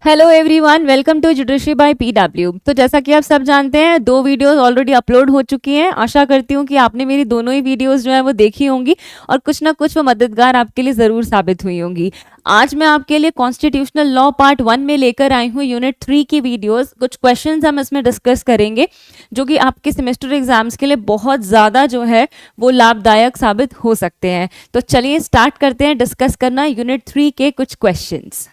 Hello everyone, welcome to judiciary by PW. तो जैसा कि आप सब जानते हैं, दो वीडियोस ऑलरेडी अपलोड हो चुकी हैं। आशा करती हूँ कि आपने मेरी दोनों ही वीडियोस जो है वो देखी होंगी और कुछ ना कुछ वो मददगार आपके लिए ज़रूर साबित हुई होंगी। आज मैं आपके लिए कॉन्स्टिट्यूशनल लॉ पार्ट 1 में लेकर आई हूँ यूनिट 3 की वीडियोस। कुछ क्वेश्चंस हम इसमें डिस्कस करेंगे जो कि आपके सेमेस्टर एग्जाम्स के लिए बहुत ज़्यादा जो है वो लाभदायक साबित हो सकते हैं। तो चलिए स्टार्ट करते हैं डिस्कस करना यूनिट 3 के कुछ क्वेश्चंस।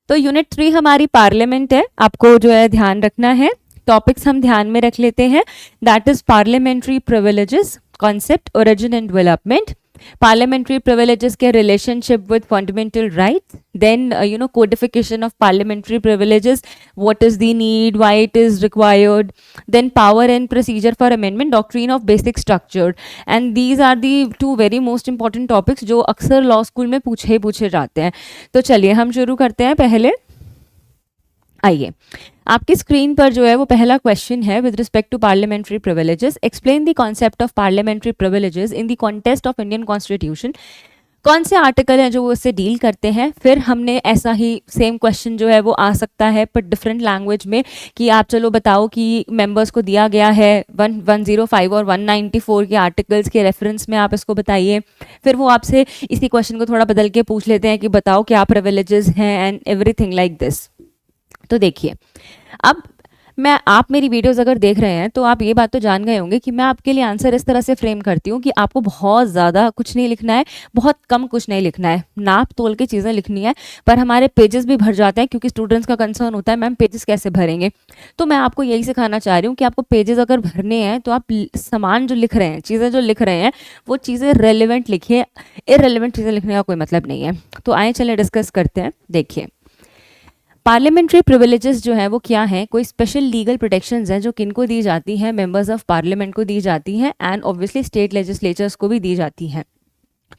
तो यूनिट 3 हमारी पार्लियामेंट है, आपको जो है ध्यान रखना है। टॉपिक्स हम ध्यान में रख लेते हैं। That is parliamentary privileges, concept, origin and development, parliamentary privileges के relationship with fundamental rights, then codification of parliamentary privileges, what is the need, why it is required, then power and procedure for amendment, doctrine of basic structure, and these are the two very most important topics जो अक्सर law school में पूछे जाते हैं। तो चलिए हम शुरू करते हैं। पहले आइए, आपकी स्क्रीन पर जो है वो पहला क्वेश्चन है with respect to parliamentary privileges. Explain the concept of parliamentary privileges in the context of Indian constitution. कौन से आर्टिकल हैं जो वो इससे डील करते हैं। फिर हमने ऐसा ही सेम क्वेश्चन जो है वो आ सकता है पर डिफरेंट लैंग्वेज में कि आप चलो बताओ कि मेंबर्स को दिया गया है 105 और 194 के आर्टिकल्स के रेफरेंस में आप इसको बताइए। फिर वो आपसे इसी क्वेश्चन को थोड़ा बदल के पूछ लेते हैं कि बताओ क्या प्रिविलेजेस हैं एंड एवरीथिंग लाइक दिस। तो देखिए, अब आप मेरी वीडियोस अगर देख रहे हैं तो आप ये बात तो जान गए होंगे कि मैं आपके लिए आंसर इस तरह से फ्रेम करती हूँ कि आपको बहुत ज़्यादा कुछ नहीं लिखना है, बहुत कम कुछ नहीं लिखना है, नाप तोल के चीज़ें लिखनी है। पर हमारे पेजेस भी भर जाते हैं क्योंकि स्टूडेंट्स का कंसर्न होता है मैम पेजेस कैसे भरेंगे। तो मैं आपको यही सिखाना चाह रही हूँ कि आपको पेजेस अगर भरने हैं तो आप सामान जो लिख रहे हैं, चीज़ें जो लिख रहे हैं, वो चीज़ें रेलिवेंट लिखिए। इररेलेवेंट चीज़ें लिखने का कोई मतलब नहीं है। तो आए चले डिस्कस करते हैं। देखिए, पार्लियामेंट्री प्रिविलेजेस जो है वो क्या है, कोई स्पेशल लीगल प्रोटेक्शंस हैं जो किनको दी जाती हैं, मेंबर्स ऑफ पार्लियामेंट को दी जाती हैं एंड ऑब्वियसली स्टेट लेजिस्लेचर्स को भी दी जाती हैं।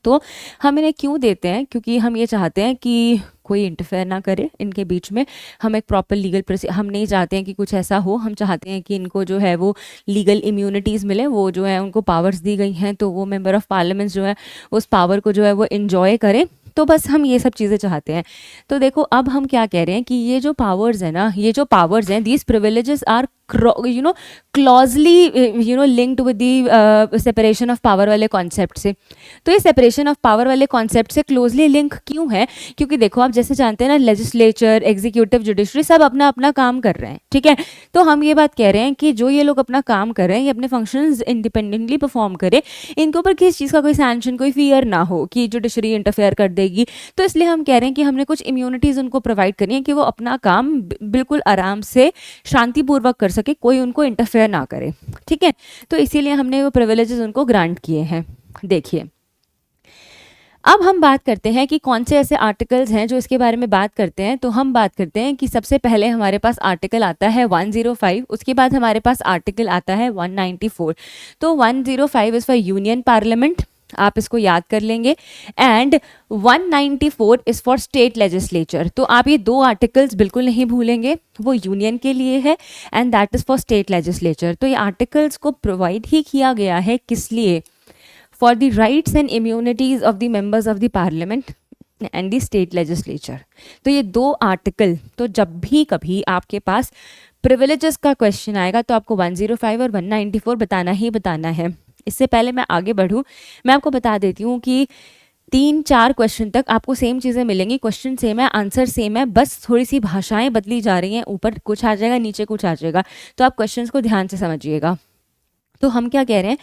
तो हम इन्हें क्यों देते हैं, क्योंकि हम ये चाहते हैं कि कोई इंटरफेयर ना करे इनके बीच में। हम एक प्रॉपर लीगल हम नहीं चाहते हैं कि कुछ ऐसा हो। हम चाहते हैं कि इनको जो है वो लीगल इम्यूनिटीज़ मिले, वो जो है उनको पावर्स दी गई हैं तो वो मेंबर ऑफ पार्लियामेंट जो है उस पावर को जो है वो इन्जॉय करें। तो बस हम ये सब चीज़ें चाहते हैं। तो देखो, अब हम क्या कह रहे हैं कि ये जो पावर्स है ना, ये जो पावर्स हैं, these privileges are closely linked with the separation of power वाले कॉन्सेप्ट से। तो ये सेपरेशन ऑफ पावर वाले कॉन्सेप्ट से क्लोजली लिंक क्यों है, क्योंकि देखो आप जैसे जानते हैं ना, लेजिस्लेचर, एग्जीक्यूटिव, जुडिशरी सब अपना अपना काम कर रहे हैं, ठीक है। तो हम ये बात कह रहे हैं कि जो ये लोग अपना काम कर रहे हैं, ये अपने फंक्शंस इंडिपेंडेंटली परफॉर्म करें, इनके ऊपर किसी चीज़ का कोई सैंक्शन, कोई फियर ना हो कि जुडिशरी इंटरफेयर कर देगी। तो इसलिए हम कह रहे हैं कि हमने कुछ इम्यूनिटीज़ उनको प्रोवाइड करनी है कि वो अपना काम बिल्कुल आराम से शांतिपूर्वक कर सके, कोई उनको इंटरफेयर ना करे, ठीक है। तो इसीलिए हमने वो प्रिविलेजेस उनको ग्रांट किए हैं। देखिए, अब हम बात करते हैं कि कौन से ऐसे आर्टिकल्स हैं जो इसके बारे में बात करते हैं। तो हम बात करते हैं कि सबसे पहले हमारे पास आर्टिकल आता है 105, उसके बाद हमारे पास आर्टिकल आता है 194। तो 105 इज़ फॉर यूनियन पार्लियामेंट, आप इसको याद कर लेंगे, and 194 is for state legislature. तो आप ये दो आर्टिकल्स बिल्कुल नहीं भूलेंगे, वो यूनियन के लिए है and that is for state legislature. तो ये आर्टिकल्स को प्रोवाइड ही किया गया है किस लिए, for the rights and immunities of the members of the parliament and the state legislature. तो ये दो आर्टिकल, तो जब भी कभी आपके पास प्रिविलेजेस का क्वेश्चन आएगा तो आपको 105 और 194 बताना ही बताना है। इससे पहले मैं आगे बढ़ूँ, मैं आपको बता देती हूँ कि 3-4 क्वेश्चन तक आपको सेम चीज़ें मिलेंगी, क्वेश्चन सेम है, आंसर सेम है, बस थोड़ी सी भाषाएं बदली जा रही हैं, ऊपर कुछ आ जाएगा, नीचे कुछ आ जाएगा। तो आप क्वेश्चंस को ध्यान से समझिएगा। तो हम क्या कह रहे हैं,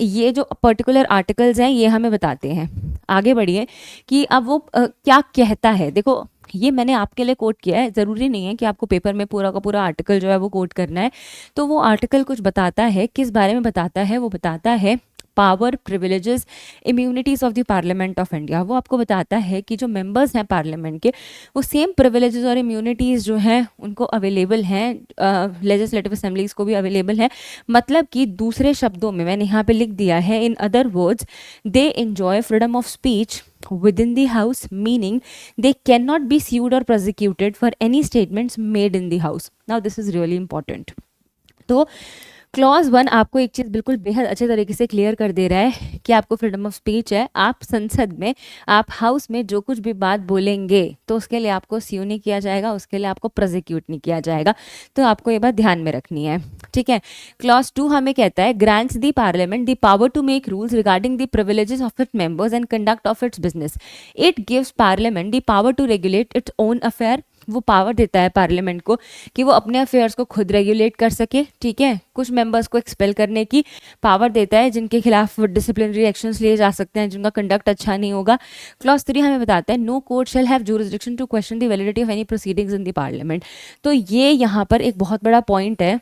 ये जो पर्टिकुलर आर्टिकल्स हैं ये हमें बताते हैं। आगे बढ़िए कि अब वो क्या कहता है। देखो, ये मैंने आपके लिए कोट किया है, ज़रूरी नहीं है कि आपको पेपर में पूरा का पूरा आर्टिकल जो है वो कोट करना है। तो वो आर्टिकल कुछ बताता है, किस बारे में बताता है, वो बताता है power, privileges, immunities of the parliament of India. वो आपको बताता है कि जो मेंबर्स हैं पार्लियामेंट के, वो सेम प्रिविलेजेस और इम्यूनिटीज़ जो हैं उनको अवेलेबल हैं, लेजिस्लेटिव असेंबलीज़ को भी अवेलेबल है। मतलब कि दूसरे शब्दों में मैंने यहाँ पे लिख दिया है, in other words, they enjoy freedom of speech within the house, meaning they cannot be sued or prosecuted for any statements made in the house. Now this is really important. तो क्लॉज 1 आपको एक चीज़ बिल्कुल बेहद अच्छे तरीके से clear कर दे रहा है कि आपको फ्रीडम ऑफ स्पीच है, आप संसद में, आप हाउस में जो कुछ भी बात बोलेंगे तो उसके लिए आपको स्यू नहीं किया जाएगा, उसके लिए आपको प्रोसिक्यूट नहीं किया जाएगा। तो आपको ये बात ध्यान में रखनी है, ठीक है। क्लॉज 2 हमें कहता है grants the parliament the power to make rules regarding the privileges of its members and conduct of its business. It gives parliament the power to regulate its own affair. वो पावर देता है parliament को कि वो अपने affairs को खुद regulate कर सके, ठीक है। कुछ मेंबर्स को एक्सपेल करने की पावर देता है जिनके खिलाफ डिसिप्लिनरी एक्शंस लिए जा सकते हैं, जिनका कंडक्ट अच्छा नहीं होगा। क्लॉज 3 हमें बताता है no court shall have jurisdiction to question the validity of any proceedings in the parliament. तो ये यहाँ पर एक बहुत बड़ा पॉइंट है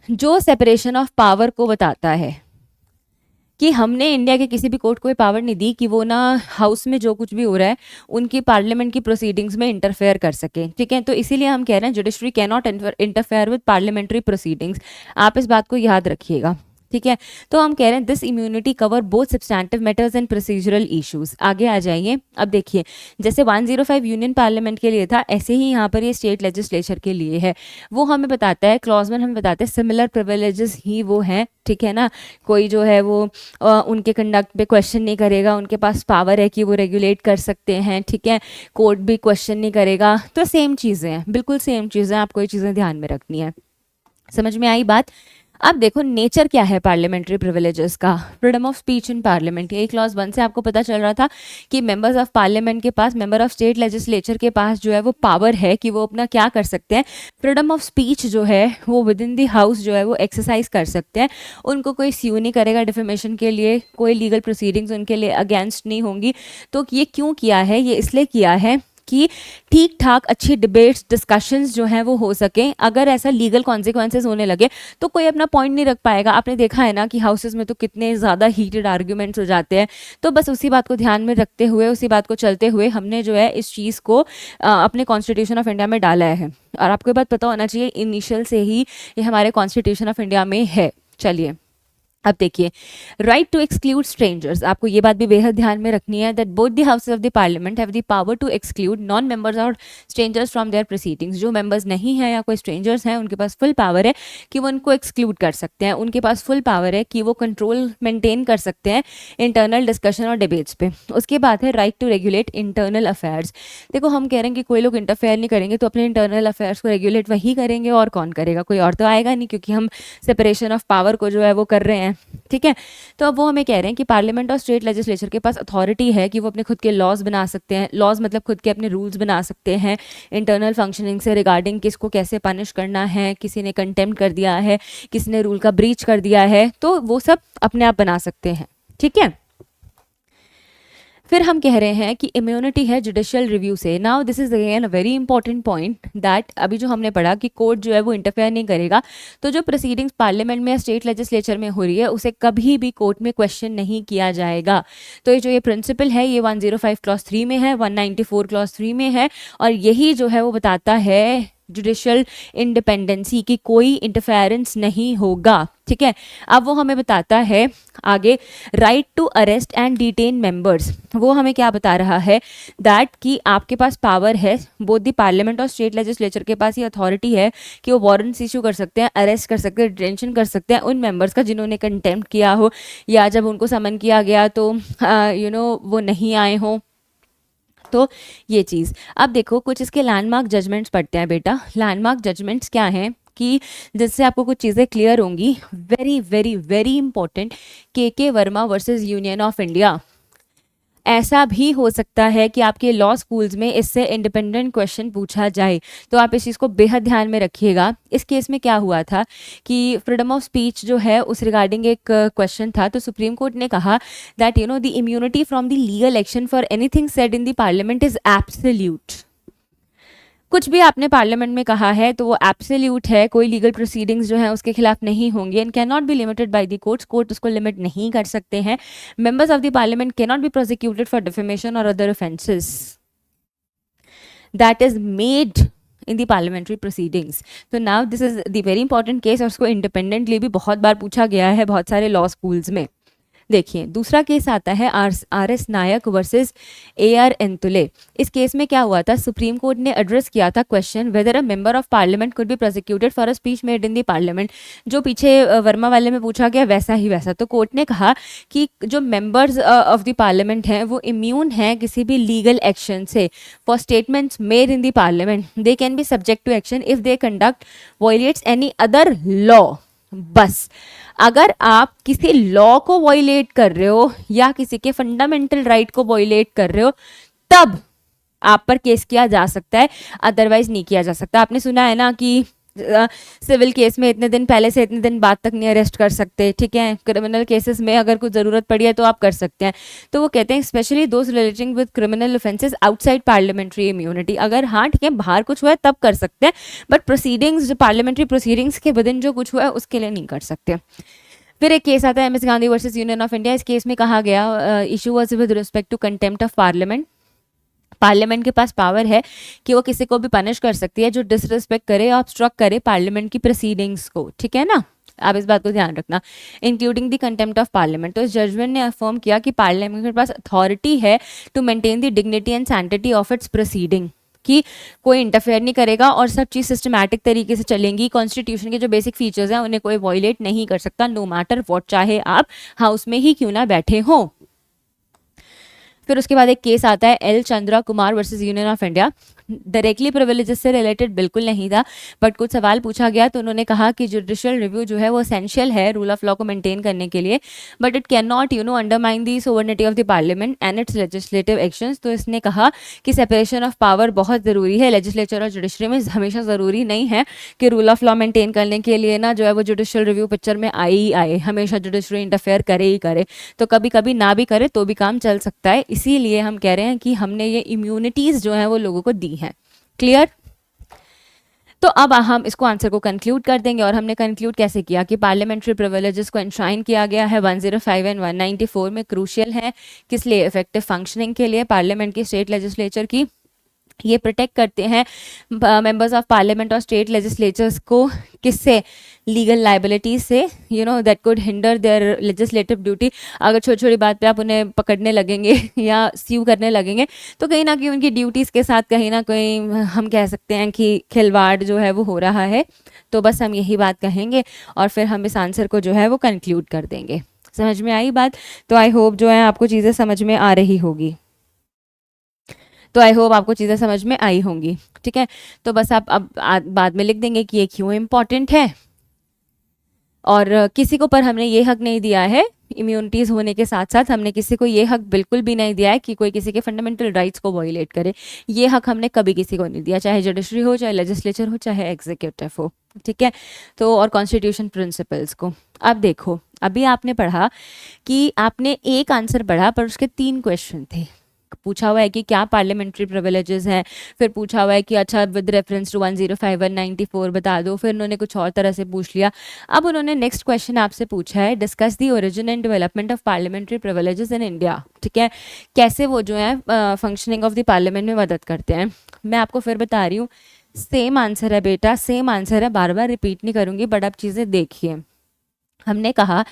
जो सेपरेशन ऑफ पावर को बताता है कि हमने इंडिया के किसी भी कोर्ट को ये पावर नहीं दी कि वो ना हाउस में जो कुछ भी हो रहा है उनकी पार्लियामेंट की प्रोसीडिंग्स में इंटरफेयर कर सके, ठीक है। तो इसीलिए हम कह रहे हैं judiciary can not interfere with parliamentary proceedings. आप इस बात को याद रखिएगा, ठीक है। तो हम कह रहे हैं this immunity cover both substantive matters and procedural issues. आगे आ जाइए। अब देखिए, जैसे 105 यूनियन पार्लियामेंट के लिए था, ऐसे ही यहाँ पर ये स्टेट लेजिस्लेचर के लिए है। वो हमें बताता है, क्लॉज 1 हमें बताते हैं सिमिलर प्रिविलेजेस ही वो हैं, ठीक है ना। कोई जो है वो उनके कंडक्ट पे क्वेश्चन नहीं करेगा, उनके पास पावर है कि वो रेगुलेट कर सकते हैं, ठीक है। कोर्ट भी क्वेश्चन नहीं करेगा। तो सेम चीज़ें हैं, बिल्कुल सेम चीज़ें, आपको ये चीज़ें ध्यान में रखनी है। समझ में आई बात। अब देखो नेचर क्या है पार्लियामेंट्री प्रिविलेजेस का। Freedom of speech in parliament, यही क्लॉज 1 से आपको पता चल रहा था कि मेंबर्स ऑफ पार्लियामेंट के पास, मेंबर ऑफ स्टेट लेजिस्लेचर के पास जो है वो पावर है कि वो अपना क्या कर सकते हैं, फ्रीडम ऑफ स्पीच जो है वो विद इन दी हाउस जो है वो एक्सरसाइज कर सकते हैं। उनको कोई स्यू नहीं करेगा डिफेमेशन के लिए, कोई लीगल प्रोसीडिंग्स उनके लिए अगेंस्ट नहीं होंगी। तो ये क्यों किया है, ये इसलिए किया है कि ठीक ठाक अच्छी डिबेट्स, डिस्कशंस जो हैं वो हो सकें। अगर ऐसा लीगल कॉन्सिक्वेंसेस होने लगे तो कोई अपना पॉइंट नहीं रख पाएगा। आपने देखा है ना कि हाउसेस में तो कितने ज़्यादा हीटेड आर्ग्यूमेंट्स हो जाते हैं। तो बस उसी बात को ध्यान में रखते हुए, उसी बात को चलते हुए हमने जो है इस चीज़ को अपने कॉन्स्टिट्यूशन ऑफ इंडिया में डाला है। और आपको ये बात पता होना चाहिए इनिशियल से ही ये हमारे कॉन्स्टिट्यूशन ऑफ इंडिया में है। चलिए अब देखिए, राइट टू एक्सक्लूड स्ट्रेंजर्स, आपको ये बात भी बेहद ध्यान में रखनी है that both the houses of the parliament have the power to exclude non members और स्ट्रेंजर्स फ्रॉम देयर प्रोसीडिंग्स। जो मेंबर्स नहीं हैं या कोई स्ट्रेंजर्स हैं उनके पास फुल पावर है कि वो उनको एक्सक्लूड कर सकते हैं। उनके पास फुल पावर है कि वो कंट्रोल मेंटेन कर सकते हैं इंटरनल डिस्कशन और डिबेट्स पे। उसके बाद है right to regulate internal affairs. देखो हम कह रहे हैं कि कोई लोग इंटरफेयर नहीं करेंगे तो अपने इंटरनल अफेयर्स को रेगुलेट वही करेंगे, और कौन करेगा, कोई और तो आएगा नहीं, क्योंकि हम सेपरेशन ऑफ पावर को जो है वो कर रहे हैं, ठीक है। तो अब वो हमें कह रहे हैं कि पार्लियामेंट और स्टेट लेजिस्लेचर के पास अथॉरिटी है कि वो अपने खुद के लॉज बना सकते हैं। लॉज मतलब खुद के अपने रूल्स बना सकते हैं इंटरनल फंक्शनिंग से रिगार्डिंग किसको कैसे पनिश करना है, किसी ने कंटेम्प्ट कर दिया है, किसी ने रूल का ब्रीच कर दिया है, तो वो सब अपने आप बना सकते हैं, ठीक है। फिर हम कह रहे हैं कि इम्यूनिटी है जुडिशियल रिव्यू से। Now this is again a very important point that अभी जो हमने पढ़ा कि कोर्ट जो है वो इंटरफेयर नहीं करेगा, तो जो प्रोसीडिंग्स पार्लियामेंट में या स्टेट लेजिस्लेचर में हो रही है उसे कभी भी कोर्ट में क्वेश्चन नहीं किया जाएगा। तो ये जो ये प्रिंसिपल है ये 105 क्लॉज 3 में है, 194 क्लॉज 3 में है, और यही जो है वो बताता है जुडिशियल इंडिपेंडेंसी की कोई इंटरफेरेंस नहीं होगा, ठीक है। अब वो हमें बताता है आगे right to arrest and detain members. वो हमें क्या बता रहा है दैट कि आपके पास पावर है, बोथ द पार्लियामेंट और स्टेट लेजिस्लेचर के पास ये अथॉरिटी है कि वो वारंट्स इशू कर सकते हैं, अरेस्ट कर सकते हैं, डिटेंशन कर सकते हैं उन मेंबर्स का जिन्होंने कंटेम्प्ट किया हो, या जब उनको समन किया गया तो वो नहीं आए हों। तो ये चीज़, अब देखो कुछ इसके लैंडमार्क जजमेंट्स पढ़ते हैं बेटा। लैंडमार्क जजमेंट्स क्या हैं कि जिससे आपको कुछ चीज़ें क्लियर होंगी। वेरी वेरी वेरी इंपॉर्टेंट, के Verma versus union of India. ऐसा भी हो सकता है कि आपके लॉ स्कूल्स में इससे इंडिपेंडेंट क्वेश्चन पूछा जाए, तो आप इस चीज़ को बेहद ध्यान में रखिएगा। इस केस में क्या हुआ था कि फ्रीडम ऑफ स्पीच जो है उस रिगार्डिंग एक क्वेश्चन था, तो सुप्रीम कोर्ट ने कहा that the immunity from the legal action for anything said in the parliament is absolute. कुछ भी आपने पार्लियामेंट में कहा है तो वो एब्सोल्यूट है, कोई लीगल प्रोसीडिंग्स जो है उसके खिलाफ नहीं होंगे and can not be limited by the courts. Court उसको लिमिट नहीं कर सकते हैं। Members of the parliament can not be prosecuted for defamation और other offences that is made in the parliamentary proceedings. तो now this is the very important case, और उसको independently भी बहुत बार पूछा गया है बहुत सारे लॉ स्कूल्स में। देखिए दूसरा केस आता है R S Nayak versus A R Antulay. इस केस में क्या हुआ था, सुप्रीम कोर्ट ने एड्रेस किया था question whether a member of parliament could be prosecuted for a speech made in the parliament. जो पीछे वर्मा वाले में पूछा गया वैसा ही वैसा। तो कोर्ट ने कहा कि जो मेंबर्स ऑफ द पार्लियामेंट हैं वो इम्यून हैं किसी भी लीगल एक्शन से for statements made in the parliament. They can be subject to action if they conduct violates any other law. बस अगर आप किसी लॉ को वायलेट कर रहे हो या किसी के फंडामेंटल राइट को वायलेट कर रहे हो तब आप पर केस किया जा सकता है, अदरवाइज नहीं किया जा सकता। आपने सुना है ना कि सिविल केस में इतने दिन पहले से इतने दिन बाद तक नहीं अरेस्ट कर सकते, ठीक है। क्रिमिनल केसेस में अगर कुछ ज़रूरत पड़ी है तो आप कर सकते हैं। तो वो कहते हैं specially those relating with criminal offences outside parliamentary immunity. अगर हाँ ठीक है बाहर कुछ हुआ है तब कर सकते हैं, बट प्रोसीडिंग्स जो पार्लियामेंट्री प्रोसीडिंग्स के विदिन जो कुछ हुआ है उसके लिए नहीं कर सकते। फिर एक केस आता है M S Gandhi versus union of India. इस केस में कहा गया issue was with respect to contempt of parliament. Parliament के पास पावर है कि वो किसी को भी पनिश कर सकती है जो डिसरिस्पेक्ट करे और ऑब्स्ट्रक्ट करे पार्लियामेंट की प्रोसीडिंग्स को, ठीक है ना। आप इस बात को ध्यान रखना, including the contempt of parliament. तो इस जजमेंट ने अफर्म किया कि पार्लियामेंट के पास अथॉरिटी है to maintain the dignity and sanctity of its proceeding, कि कोई इंटरफेयर नहीं करेगा और सब चीज़ सिस्टमैटिक तरीके से चलेंगी। कॉन्स्टिट्यूशन के जो बेसिक फीचर्स हैं उन्हें कोई वॉयलेट नहीं कर सकता, नो मैटर व्हाट, चाहे आप हाउस में ही क्यों ना बैठे हों। फिर उसके बाद एक केस आता है L Chandra Kumar versus union of India. Directly privileges से रिलेटेड बिल्कुल नहीं था, बट कुछ सवाल पूछा गया तो उन्होंने कहा कि जुडिशियल रिव्यू जो है वो एसेंशियल है रूल ऑफ लॉ को मेंटेन करने के लिए, but it can not undermine the sovereignty of the parliament and it's legislative actions. तो इसने कहा कि सेपरेशन ऑफ पावर बहुत ज़रूरी है लेजिस्लेचर और जुडिशरी में। हमेशा ज़रूरी नहीं है कि रूल ऑफ लॉ मेंटेन करने के लिए ना जो है वो जुडिशियल रिव्यू पिक्चर में आए ही आए, हमेशा जुडिशरी इंटरफेयर करे ही करे। तो कभी कभी ना भी करे तो भी काम चल सकता है, इसीलिए हम कह रहे हैं कि हमने ये इम्यूनिटीज़ जो हैं वो लोगों को दी हैं। क्लियर। तो अब हम इसको आंसर को कंक्लूड कर देंगे, और हमने कंक्लूड कैसे किया कि पार्लियामेंट्री प्रिविलेजेस को एंश्राइन किया गया है 105 एंड 194 में, क्रूशियल है किस लिए, इफेक्टिव फंक्शनिंग के लिए पार्लियामेंट की, स्टेट लेजिस्लेचर की। ये प्रोटेक्ट करते हैं मेंबर्स ऑफ पार्लियामेंट और स्टेट लेजिस्लेचर्स को किससे, लीगल लाइबिलिटीज से, that could hinder their legislative duty. अगर छोटी छोटी बात पे आप उन्हें पकड़ने लगेंगे या स्यू करने लगेंगे तो कहीं ना कहीं उनकी ड्यूटीज़ के साथ कहीं ना कहीं हम कह सकते हैं कि खिलवाड़ जो है वो हो रहा है। तो बस हम यही बात कहेंगे और फिर हम इस आंसर को जो है वो कंक्लूड कर देंगे। समझ में आई बात? तो आई होप जो है आपको चीज़ें समझ में आ रही होगी। आपको चीज़ें समझ में आई होंगी, ठीक है। तो बस आप अब बाद में लिख देंगे कि ये क्यों इम्पॉर्टेंट है, और किसी को पर हमने ये हक नहीं दिया है, इम्यूनिटीज़ होने के साथ साथ हमने किसी को ये हक बिल्कुल भी नहीं दिया है कि कोई किसी के फंडामेंटल राइट्स को वायलेट करे। ये हक हमने कभी किसी को नहीं दिया, चाहे जुडिशरी हो, चाहे लेजिस्लेचर हो, चाहे एग्जीक्यूटिव हो, ठीक है। तो और कॉन्स्टिट्यूशन प्रिंसिपल्स को अब देखो, अभी आपने पढ़ा कि आपने एक आंसर पढ़ा पर उसके 3 क्वेश्चन थे। पूछा हुआ है कि क्या पार्लियामेंट्री प्रिविलेजेस हैं, फिर पूछा हुआ है कि अच्छा विद रेफरेंस टू 105 194 बता दो, फिर उन्होंने कुछ और तरह से पूछ लिया। अब उन्होंने नेक्स्ट क्वेश्चन आपसे पूछा है discuss the origin and development of parliamentary privileges in India, ठीक है। कैसे वो जो है फंक्शनिंग ऑफ द पार्लियामेंट में मदद करते हैं। मैं आपको फिर बता रही हूँ, सेम आंसर है बेटा, सेम आंसर है, बार बार रिपीट नहीं करूँगी, बट आप चीज़ें देखिए। हमने कहा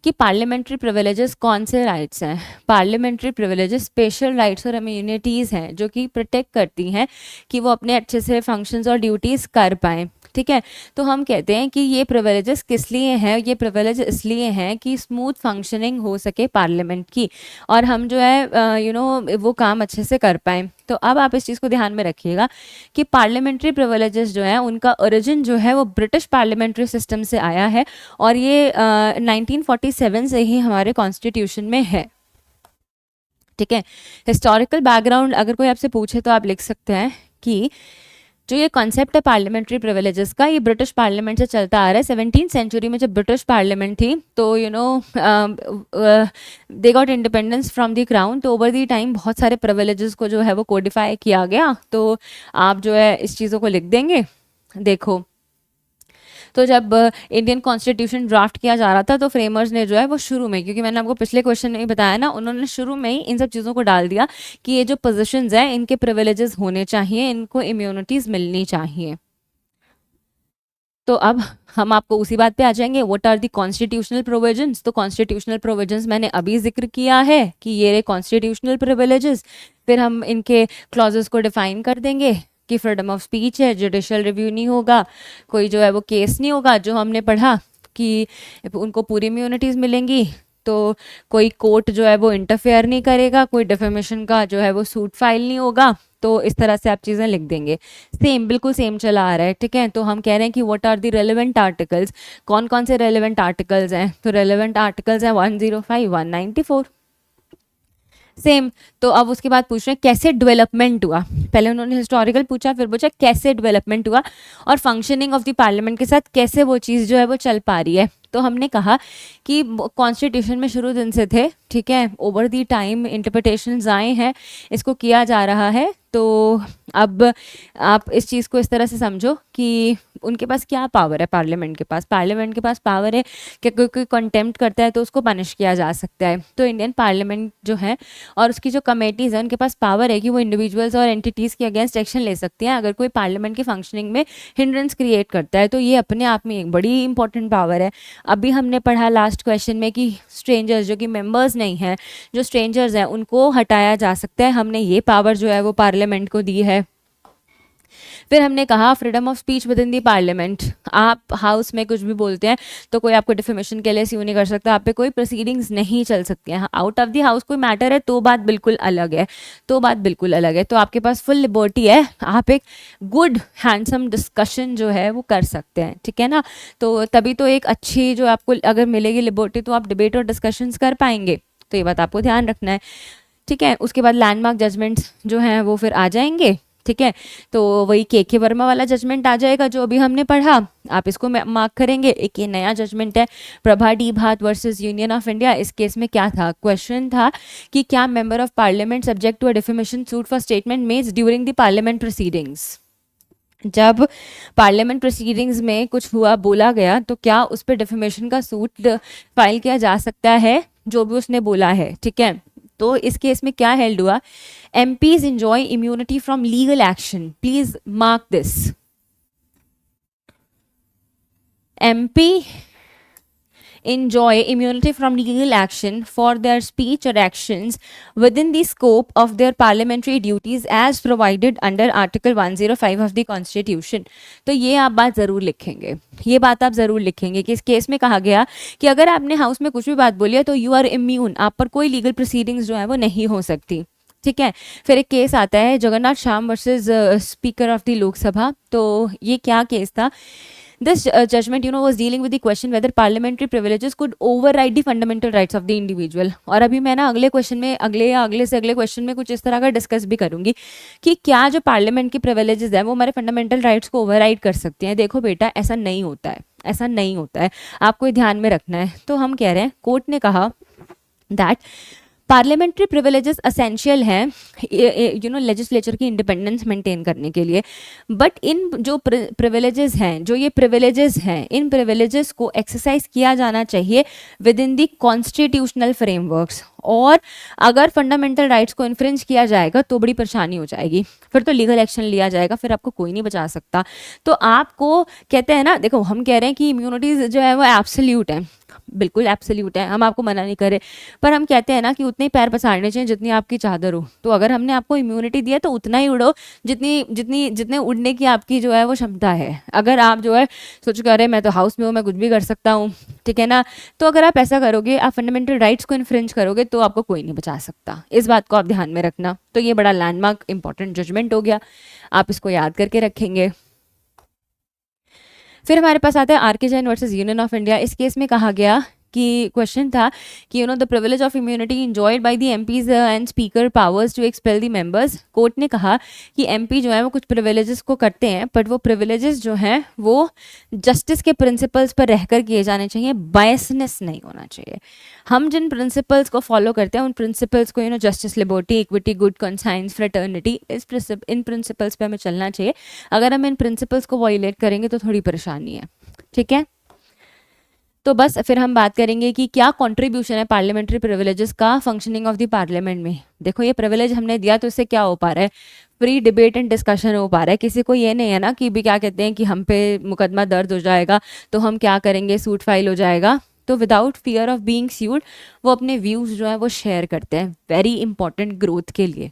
कि पार्लियामेंट्री प्रिविलेजेस कौन से राइट्स हैं, पार्लियामेंट्री प्रिविलेजेस स्पेशल राइट्स और इम्यूनिटीज़ हैं जो कि प्रोटेक्ट करती हैं कि वो अपने अच्छे से फंक्शंस और ड्यूटीज़ कर पाएँ, ठीक है। तो हम कहते हैं कि ये प्रिविलेजेस किस लिए हैं, ये प्रिविलेज इसलिए हैं कि स्मूथ फंक्शनिंग हो सके पार्लियामेंट की, और हम जो है वो काम अच्छे से कर पाएँ। तो अब आप इस चीज़ को ध्यान में रखिएगा कि पार्लियामेंट्री प्रिविलेजेस जो है उनका ओरिजिन जो है वो ब्रिटिश पार्लियामेंट्री सिस्टम से आया है, और ये 1947 से ही हमारे कॉन्स्टिट्यूशन में है, ठीक है। हिस्टोरिकल बैकग्राउंड अगर कोई आपसे पूछे तो आप लिख सकते हैं कि जो ये कॉन्सेप्ट है पार्लियामेंट्री प्रिविलेजेस का, ये ब्रिटिश पार्लियामेंट से चलता आ रहा है। 17th सेंचुरी में जब ब्रिटिश पार्लियामेंट थी तो they got independence from the crown, तो ओवर दी टाइम बहुत सारे प्रिविलेजेस को जो है वो कोडिफाई किया गया। तो आप जो है इस चीज़ों को लिख देंगे। देखो, तो जब इंडियन कॉन्स्टिट्यूशन ड्राफ्ट किया जा रहा था तो फ्रेमर्स ने जो है वो शुरू में, क्योंकि मैंने आपको पिछले क्वेश्चन में बताया ना, उन्होंने शुरू में ही इन सब चीज़ों को डाल दिया कि ये जो पोजीशंस हैं इनके प्रिविलेजेस होने चाहिए, इनको इम्यूनिटीज़ मिलनी चाहिए। तो अब हम आपको उसी बात पे आ जाएंगे, what are the constitutional provisions. तो कॉन्स्टिट्यूशनल प्रोविजंस मैंने अभी जिक्र किया है कि ये रहे कॉन्स्टिट्यूशनल प्रिविलेजेस। फिर हम इनके क्लॉजेस को डिफाइन कर देंगे कि फ्रीडम ऑफ स्पीच है, जुडिशियल रिव्यू नहीं होगा, कोई जो है वो केस नहीं होगा, जो हमने पढ़ा कि उनको पूरी इम्यूनिटीज़ मिलेंगी, तो कोई कोर्ट जो है वो इंटरफेयर नहीं करेगा, कोई डिफेमेशन का जो है वो सूट फाइल नहीं होगा। तो इस तरह से आप चीज़ें लिख देंगे, सेम बिल्कुल सेम चला आ रहा है, ठीक है। तो हम कह रहे हैं कि what are the relevant articles, कौन कौन से रेलेवेंट आर्टिकल्स हैं, तो रेलेवेंट आर्टिकल्स हैं 105, 194, सेम। तो अब उसके बाद पूछ रहे हैं कैसे डेवलपमेंट हुआ। पहले उन्होंने हिस्टोरिकल पूछा, फिर पूछा कैसे डेवलपमेंट हुआ और फंक्शनिंग ऑफ द पार्लियामेंट के साथ कैसे वो चीज़ जो है वो चल पा रही है। तो हमने कहा कि कॉन्स्टिट्यूशन में शुरू दिन से थे, ठीक है, ओवर दी टाइम इंटरप्रिटेशंस आए हैं, इसको किया जा रहा है। तो अब आप इस चीज़ को इस तरह से समझो कि उनके पास क्या पावर है, पार्लियामेंट के पास पावर है कि कोई कंटेम्प्ट करता है तो उसको पनिश किया जा सकता है। तो इंडियन पार्लियामेंट जो है और उसकी जो कमेटीज़ हैं उनके पास पावर है कि वो इंडिविजुअल्स और एंटिटीज़ के अगेंस्ट एक्शन ले सकती हैं अगर कोई पार्लियामेंट की फंक्शनिंग में हिंड्रेंस क्रिएट करता है। तो ये अपने आप में एक बड़ी इंपॉर्टेंट पावर है। अभी हमने पढ़ा लास्ट क्वेश्चन में कि स्ट्रेंजर्स जो कि मेंबर्स नहीं हैं, जो स्ट्रेंजर्स हैं उनको हटाया जा सकता है, हमने ये पावर जो है वो पार्लियामेंट को दी है। फिर हमने कहा freedom of speech with in the parliament, आप हाउस में कुछ भी बोलते हैं तो कोई आपको डिफेमेशन के लिए स्यू नहीं कर सकता, आप पे कोई प्रोसीडिंग्स नहीं चल सकती हैं। आउट ऑफ द हाउस कोई मैटर है तो बात बिल्कुल अलग है, तो बात बिल्कुल अलग है। तो आपके पास फुल लिबर्टी है, आप एक गुड हैंडसम डिस्कशन जो है वो कर सकते हैं, ठीक है ना। तो तभी तो एक अच्छी जो आपको अगर मिलेगी लिबर्टी तो आप डिबेट और डिस्कशंस कर पाएंगे। तो ये बात आपको ध्यान रखना है, ठीक है। उसके बाद लैंडमार्क जजमेंट्स जो हैं वो फिर आ जाएंगे, ठीक है। तो वही के वर्मा वाला जजमेंट आ जाएगा जो अभी हमने पढ़ा, आप इसको मार्क करेंगे। एक ये नया जजमेंट है Prabha D Bhat versus union of India. इस केस में क्या था, क्वेश्चन था कि क्या member of parliament subject to a defamation suit for statement made during the parliament proceedings. जब पार्लियामेंट प्रोसीडिंग्स में कुछ हुआ बोला गया तो क्या उस पर डिफेमेशन का सूट फाइल किया जा सकता है जो भी उसने बोला है, ठीक है। तो इस केस में क्या हेल्ड हुआ, MPs enjoy immunity from legal action. Please mark this. MP enjoy immunity from legal action for their speech or actions within the scope of their parliamentary duties as provided under Article 105 of the Constitution. तो ये आप बात ज़रूर लिखेंगे, ये बात आप ज़रूर लिखेंगे कि इस केस में कहा गया कि अगर आपने हाउस में कुछ भी बात बोली है तो यू आर इम्यून, आप पर कोई लीगल प्रोसीडिंग्स जो है वो नहीं हो सकती, ठीक है। फिर एक केस आता है Jagannath Shyam versus speaker of the Lok Sabha. तो ये क्या केस था, this judgment was dealing with the question whether parliamentary privileges could override the fundamental rights of the individual। और अभी मैं ना अगले क्वेश्चन में अगले से अगले क्वेश्चन में कुछ इस तरह का डिस्कस भी करूंगी कि क्या जो पार्लियामेंट की प्रिविलेजेस है वो हमारे फंडामेंटल राइट्स को ओवरराइड कर सकती हैं। देखो बेटा ऐसा नहीं होता है, ऐसा नहीं होता है, आपको ध्यान में रखना है। तो हम कह रहे हैं, कोर्ट ने कहा दैट पार्लियामेंट्री प्रिविलेजेस असेंशियल हैं लेजिस्लेचर की इंडिपेंडेंस मेंटेन करने के लिए, बट इन जो प्रिविलेजेस हैं, जो ये प्रिविलेजेस हैं, इन प्रिविलेजेस को एक्सरसाइज किया जाना चाहिए with in the constitutional frameworks. और अगर फंडामेंटल राइट्स को इन्फ्रिंज किया जाएगा तो बड़ी परेशानी हो जाएगी, फिर तो लीगल एक्शन लिया जाएगा, फिर आपको कोई नहीं बचा सकता। तो आपको कहते हैं ना, देखो हम कह रहे हैं कि इम्यूनिटीज जो है वो एब्सोल्यूट है, बिल्कुल एब्सोल्यूट है, हम आपको मना नहीं कर रहे, पर हम कहते हैं ना कि उतने पैर पसारने चाहिए जितनी आपकी चादर हो। तो अगर हमने आपको इम्यूनिटी दिया तो उतना ही उड़ो जितने उड़ने की आपकी जो है वो क्षमता है। अगर आप जो है सोच कर रहे मैं तो हाउस में हूँ, मैं कुछ भी कर सकता हूँ, ठीक है ना, तो अगर आप ऐसा करोगे, आप फंडामेंटल राइट्स को इन्फ्रिंज करोगे तो आपको कोई नहीं बचा सकता। इस बात को आप ध्यान में रखना। तो ये बड़ा लैंडमार्क इंपॉर्टेंट जजमेंट हो गया, आप इसको याद करके रखेंगे। फिर हमारे पास आता है R K. Jain versus union of India. इस केस में कहा गया कि क्वेश्चन था कि the privilege of immunity enjoyed by the MPs and speaker powers to expel the members. Court ने कहा कि एमपी जो है वो कुछ प्रिविलेजेस को करते हैं, बट वो प्रिविलेजेस जो हैं वो जस्टिस के प्रिंसिपल्स पर रहकर किए जाने चाहिए, बायसनेस नहीं होना चाहिए। हम जिन प्रिंसिपल्स को फॉलो करते हैं उन प्रिंसिपल्स को justice, liberty, equity, good conscience, fraternity, इन प्रिंसिपल्स पे हमें चलना चाहिए। अगर हम इन प्रिंसिपल्स को वायलेट करेंगे तो थोड़ी परेशानी है, ठीक है। तो बस फिर हम बात करेंगे कि क्या कंट्रीब्यूशन है पार्लियामेंट्री प्रिविलेजेस का फंक्शनिंग ऑफ द पार्लियामेंट में। देखो ये प्रिविलेज हमने दिया तो इससे क्या हो पा रहा है, फ्री डिबेट एंड डिस्कशन हो पा रहा है। किसी को ये नहीं है ना कि भी क्या कहते हैं कि हम पे मुकदमा दर्ज हो जाएगा तो हम क्या करेंगे, सूट फाइल हो जाएगा। तो without fear of being sued वो अपने व्यूज़ जो है वो शेयर करते हैं। वेरी इंपॉर्टेंट ग्रोथ के लिए,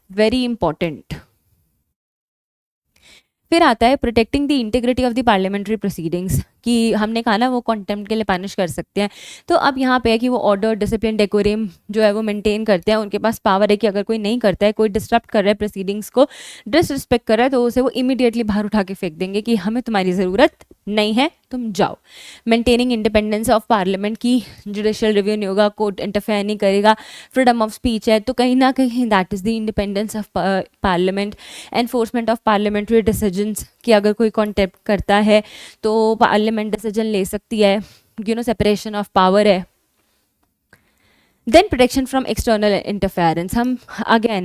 वेरी इंपॉर्टेंट। फिर आता है protecting the integrity of the parliamentary proceedings, कि हमने कहा ना वो कंटेम्प्ट के लिए पनिश कर सकते हैं। तो अब यहाँ पे है कि वो ऑर्डर, डिसिप्लिन, डेकोरम जो है वो मेंटेन करते हैं। उनके पास पावर है कि अगर कोई नहीं करता है, कोई डिस्टर्ब कर रहा है प्रोसीडिंग्स को, डिसरिस्पेक्ट कर रहा है, तो उसे वो इमीडिएटली बाहर उठा के फेंक देंगे कि हमें तुम्हारी ज़रूरत नहीं है, तुम जाओ। मेंटेनिंग इंडिपेंडेंस ऑफ पार्लियामेंट, की जुडिशियल रिव्यू नहीं होगा, कोर्ट इंटरफेयर नहीं करेगा, फ्रीडम ऑफ स्पीच है, तो कहीं ना कहीं that is the independence of parliament. Enforcement of parliamentary decisions, कि अगर कोई कॉन्टेम्प्ट करता है तो पार्लियामेंट डिसीजन ले सकती है, सेपरेशन ऑफ पावर है। Then protection from external interference,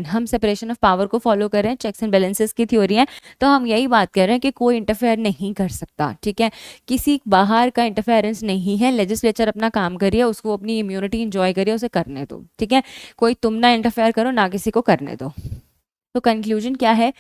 हम सेपरेशन ऑफ पावर को फॉलो कर रहे हैं, चेक्स एंड बैलेंसेस की थ्योरी है, तो हम यही बात कर रहे हैं कि कोई इंटरफेयर नहीं कर सकता, ठीक है, किसी बाहर का इंटरफेरेंस नहीं है। लेजिस्लेचर अपना काम करिए, उसको अपनी इम्यूनिटी इंजॉय करिए, उसे करने दो, ठीक है, कोई तुम ना इंटरफेयर करो, ना किसी को करने दो। तो कंक्लूजन क्या है,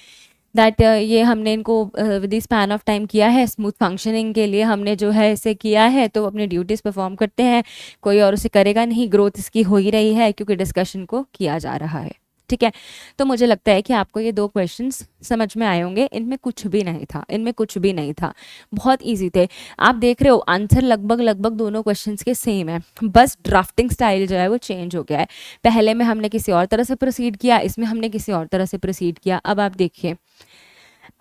दैट ये हमने इनको विद स्पैन ऑफ टाइम किया है, स्मूथ फंक्शनिंग के लिए हमने जो है इसे किया है, तो अपनी ड्यूटीज़ परफॉर्म करते हैं, कोई और उसे करेगा नहीं, ग्रोथ इसकी हो ही रही है क्योंकि डिस्कशन को किया जा रहा है, ठीक है। तो मुझे लगता है कि आपको ये 2 क्वेश्चंस समझ में आए होंगे, इनमें कुछ भी नहीं था, इनमें कुछ भी नहीं था, बहुत इजी थे। आप देख रहे हो आंसर लगभग लगभग दोनों क्वेश्चंस के सेम है, बस ड्राफ्टिंग स्टाइल जो है वो चेंज हो गया है। पहले में हमने किसी और तरह से प्रोसीड किया, इसमें हमने किसी और तरह से प्रोसीड किया। अब आप देखिए,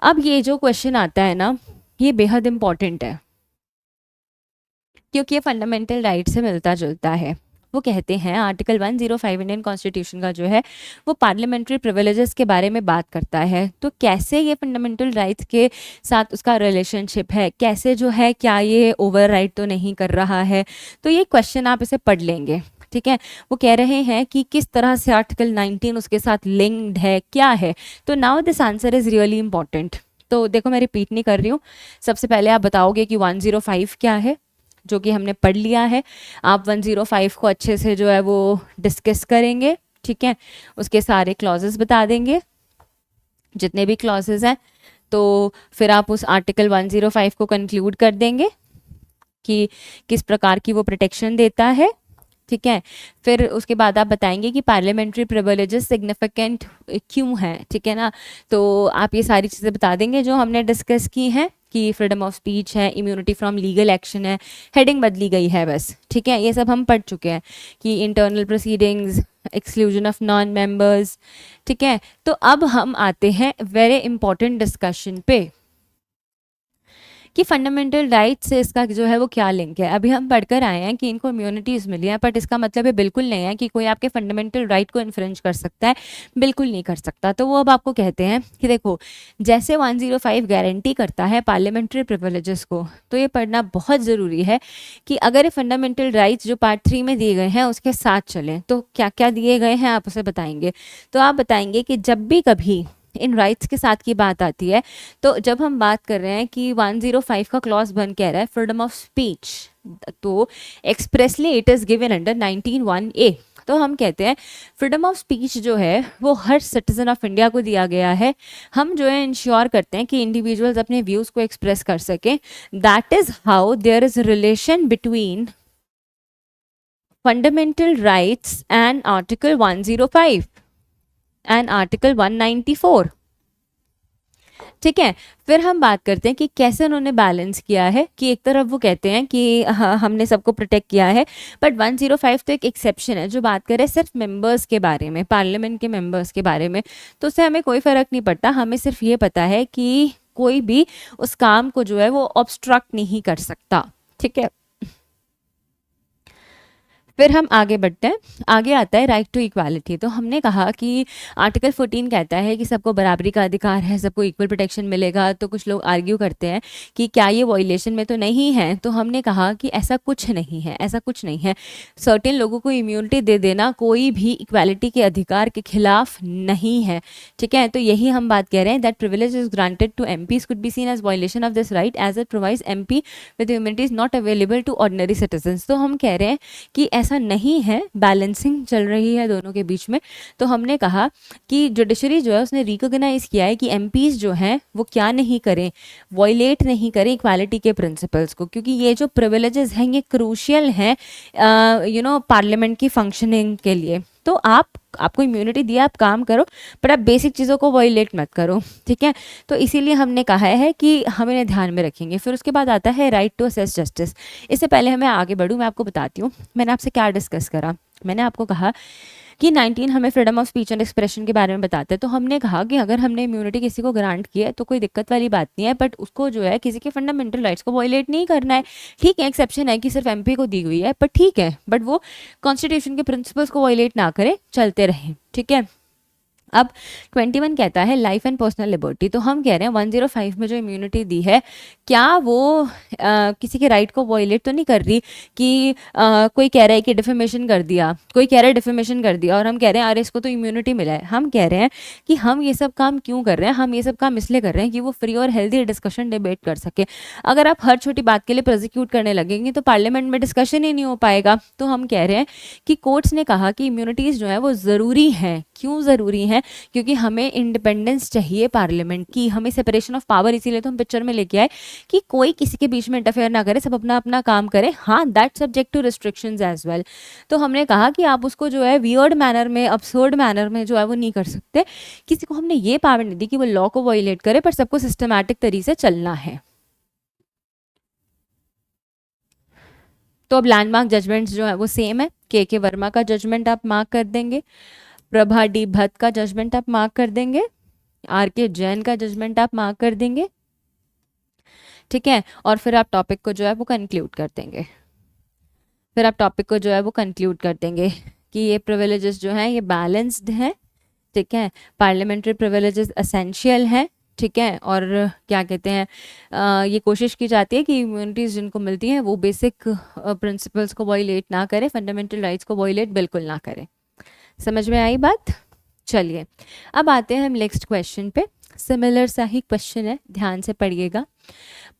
अब ये जो क्वेश्चन आता है ना, ये बेहद इंपॉर्टेंट है क्योंकि ये फंडामेंटल राइट से मिलता जुलता है। वो कहते हैं आर्टिकल 105 इंडियन कॉन्स्टिट्यूशन का जो है वो पार्लियामेंट्री प्रिविलेजेस के बारे में बात करता है। तो कैसे ये फंडामेंटल राइट्स के साथ उसका रिलेशनशिप है, कैसे जो है, क्या ये ओवरराइड तो नहीं कर रहा है। तो ये क्वेश्चन आप इसे पढ़ लेंगे, ठीक है। वो कह रहे हैं कि किस तरह से आर्टिकल 19 उसके साथ लिंक्ड है, क्या है। तो now this answer is really important. तो देखो मैं रिपीट नहीं कर रही हूँ, सबसे पहले आप बताओगे कि 105 क्या है, जो कि हमने पढ़ लिया है। आप 105 को अच्छे से जो है वो डिस्कस करेंगे, ठीक है, उसके सारे क्लॉजेस बता देंगे, जितने भी क्लॉजेस हैं। तो फिर आप उस आर्टिकल 105 को कंक्लूड कर देंगे कि किस प्रकार की वो प्रोटेक्शन देता है, ठीक है। फिर उसके बाद आप बताएंगे कि पार्लियामेंट्री प्रिविलेजेस सिग्निफिकेंट क्यों है, ठीक है ना। तो आप ये सारी चीज़ें बता देंगे जो हमने डिस्कस की हैं, कि फ्रीडम ऑफ स्पीच है, इम्यूनिटी फ्रॉम लीगल एक्शन है, हेडिंग बदली गई है बस, ठीक है, ये सब हम पढ़ चुके हैं, कि internal proceedings, exclusion of non members, ठीक है। तो अब हम आते हैं वेरी इंपॉर्टेंट डिस्कशन पे कि फंडामेंटल राइट से इसका जो है वो क्या लिंक है। अभी हम पढ़कर आए हैं कि इनको इम्यूनिटीज़ मिली हैं, बट इसका मतलब ये बिल्कुल नहीं है कि कोई आपके फंडामेंटल राइट को इन्फ्रिंज कर सकता है, बिल्कुल नहीं कर सकता। तो वो अब आपको कहते हैं कि देखो, जैसे 105 गारंटी करता है पार्लियामेंट्री प्रिविलेजेस को, तो ये पढ़ना बहुत ज़रूरी है कि अगर ये फंडामेंटल राइट्स जो पार्ट 3 में दिए गए हैं उसके साथ चलें, तो क्या क्या दिए गए हैं आप उसे बताएंगे। तो आप बताएंगे कि जब भी कभी इन राइट्स के साथ की बात आती है, तो जब हम बात कर रहे हैं कि 105 का क्लॉज बन कह रहा है फ्रीडम ऑफ स्पीच, तो expressly it is given under 19(1)(a), तो हम कहते हैं फ्रीडम ऑफ स्पीच जो है वो हर सिटीजन ऑफ इंडिया को दिया गया है। हम जो है इंश्योर करते हैं कि इंडिविजुअल्स अपने व्यूज़ को एक्सप्रेस कर सकें। That is how there is relation between fundamental rights and article 105 and article 194, ठीक है। फिर हम बात करते हैं कि कैसे उन्होंने बैलेंस किया है, कि एक तरफ वो कहते हैं कि हाँ हमने सबको प्रोटेक्ट किया है, बट 105 तो एक एक्सेप्शन है जो बात करे सिर्फ मेंबर्स के बारे में, पार्लियामेंट के मेंबर्स के बारे में। तो उससे हमें कोई फ़र्क नहीं पड़ता, हमें सिर्फ ये पता है कि कोई भी उस काम को जो है वो ऑब्स्ट्रक्ट नहीं कर सकता, ठीक है। फिर हम आगे बढ़ते हैं। आगे आता है राइट टू इक्वालिटी। तो हमने कहा कि आर्टिकल 14 कहता है कि सबको बराबरी का अधिकार है, सबको इक्वल प्रोटेक्शन मिलेगा। तो कुछ लोग आर्ग्यू करते हैं कि क्या ये वॉयलेशन में तो नहीं है। तो हमने कहा कि ऐसा कुछ नहीं है, ऐसा कुछ नहीं है। सर्टेन लोगों को इम्यूनिटी दे देना कोई भी इक्वालिटी के अधिकार के खिलाफ नहीं है, ठीक है। तो यही हम बात कह रहे हैं, that privilege is granted to MPs could be seen as violation of this right as it provides MP with immunity is not available to ordinary citizens. तो हम कह रहे हैं कि ऐसा नहीं है, बैलेंसिंग चल रही है दोनों के बीच में। तो हमने कहा कि जुडिशरी जो है उसने रिकॉग्नाइज किया है कि एमपीज जो हैं वो क्या नहीं करें, वॉयलेट नहीं करें इक्वालिटी के प्रिंसिपल्स को, क्योंकि ये जो प्रिविलेजेस हैं ये क्रूशियल हैं पार्लियामेंट की फंक्शनिंग के लिए। तो आपको इम्यूनिटी दिया, आप काम करो, पर आप बेसिक चीज़ों को वॉयलेट मत करो, ठीक है। तो इसीलिए हमने कहा है कि हम इन्हें ध्यान में रखेंगे। फिर उसके बाद आता है राइट टू असेस जस्टिस। इससे पहले मैं आगे बढ़ूँ, मैं आपको बताती हूँ मैंने आपसे क्या डिस्कस करा। मैंने आपको कहा कि 19 हमें freedom of speech and expression के बारे में बताते हैं। तो हमने कहा कि अगर हमने इम्यूनिटी किसी को ग्रांट किया है तो कोई दिक्कत वाली बात नहीं है, बट उसको जो है किसी के फंडामेंटल राइट्स को वॉयलेट नहीं करना है, ठीक है। एक्सेप्शन है कि सिर्फ एमपी को दी हुई है, पर ठीक है, बट वो कॉन्स्टिट्यूशन के प्रिंसिपल्स को वॉयलेट ना करे, चलते रहें, ठीक है। अब 21 कहता है लाइफ एंड पर्सनल लिबर्टी। तो हम कह रहे हैं 105 में जो इम्यूनिटी दी है, क्या वो किसी के राइट को वॉयलेट तो नहीं कर रही कि कोई कह रहा है कि डिफेमेशन कर दिया, कोई कह रहा है डिफेमेशन कर दिया, और हम कह रहे हैं अरे इसको तो इम्यूनिटी मिला है। हम कह रहे हैं कि हम ये सब काम क्यों कर रहे हैं, हम ये सब काम इसलिए कर रहे हैं कि वो फ्री और हेल्दी डिस्कशन डिबेट कर सके। अगर आप हर छोटी बात के लिए प्रोसिक्यूट करने लगेंगे तो पार्लियामेंट में डिस्कशन ही नहीं हो पाएगा। तो हम कह रहे हैं कि कोर्ट्स ने कहा कि इम्यूनिटीज़ जो है वो ज़रूरी हैं। क्यों ज़रूरी हैं? क्योंकि हमें इंडिपेंडेंस चाहिए पार्लियामेंट की, हमें सेपरेशन ऑफ पावर, इसीलिए तो हम पिक्चर में लेके आए कि कोई किसी के बीच में इंटरफेयर ना करे, सब अपना अपना काम करे। हाँ, that subject to restrictions as well. तो हमने कहा कि आप उसको जो है वियर्ड मैनर में, अब्सर्ड मैनर में जो है वो नहीं कर सकते। किसी को हमने ये पावर नहीं दी कि वो लॉ को वॉयलेट करे, पर सबको सिस्टमैटिक तरीके से चलना है। तो अब लैंडमार्क जजमेंट्स जो है वो सेम है। के वर्मा का जजमेंट आप मार्क कर देंगे, प्रभा डी भट्ट का जजमेंट आप मार्क कर देंगे, आर के जैन का जजमेंट आप मार्क कर देंगे, ठीक है। और फिर आप टॉपिक को जो है वो कंक्लूड कर देंगे। फिर आप टॉपिक को जो है वो कंक्लूड कर देंगे कि ये प्रिविलेजेस जो हैं ये बैलेंस्ड हैं, ठीक है। पार्लियामेंट्री प्रिविलेजेस एसेंशियल हैं, ठीक है। और क्या कहते हैं, ये कोशिश की जाती है कि इम्यूनिटीज़ जिनको मिलती हैं वो बेसिक प्रिंसिपल्स को वॉयलेट ना करें, फंडामेंटल राइट्स को वॉयलेट बिल्कुल ना करें। समझ में आई बात? चलिए अब आते हैं हम नेक्स्ट क्वेश्चन पे। सिमिलर सा ही क्वेश्चन है, ध्यान से पढ़िएगा।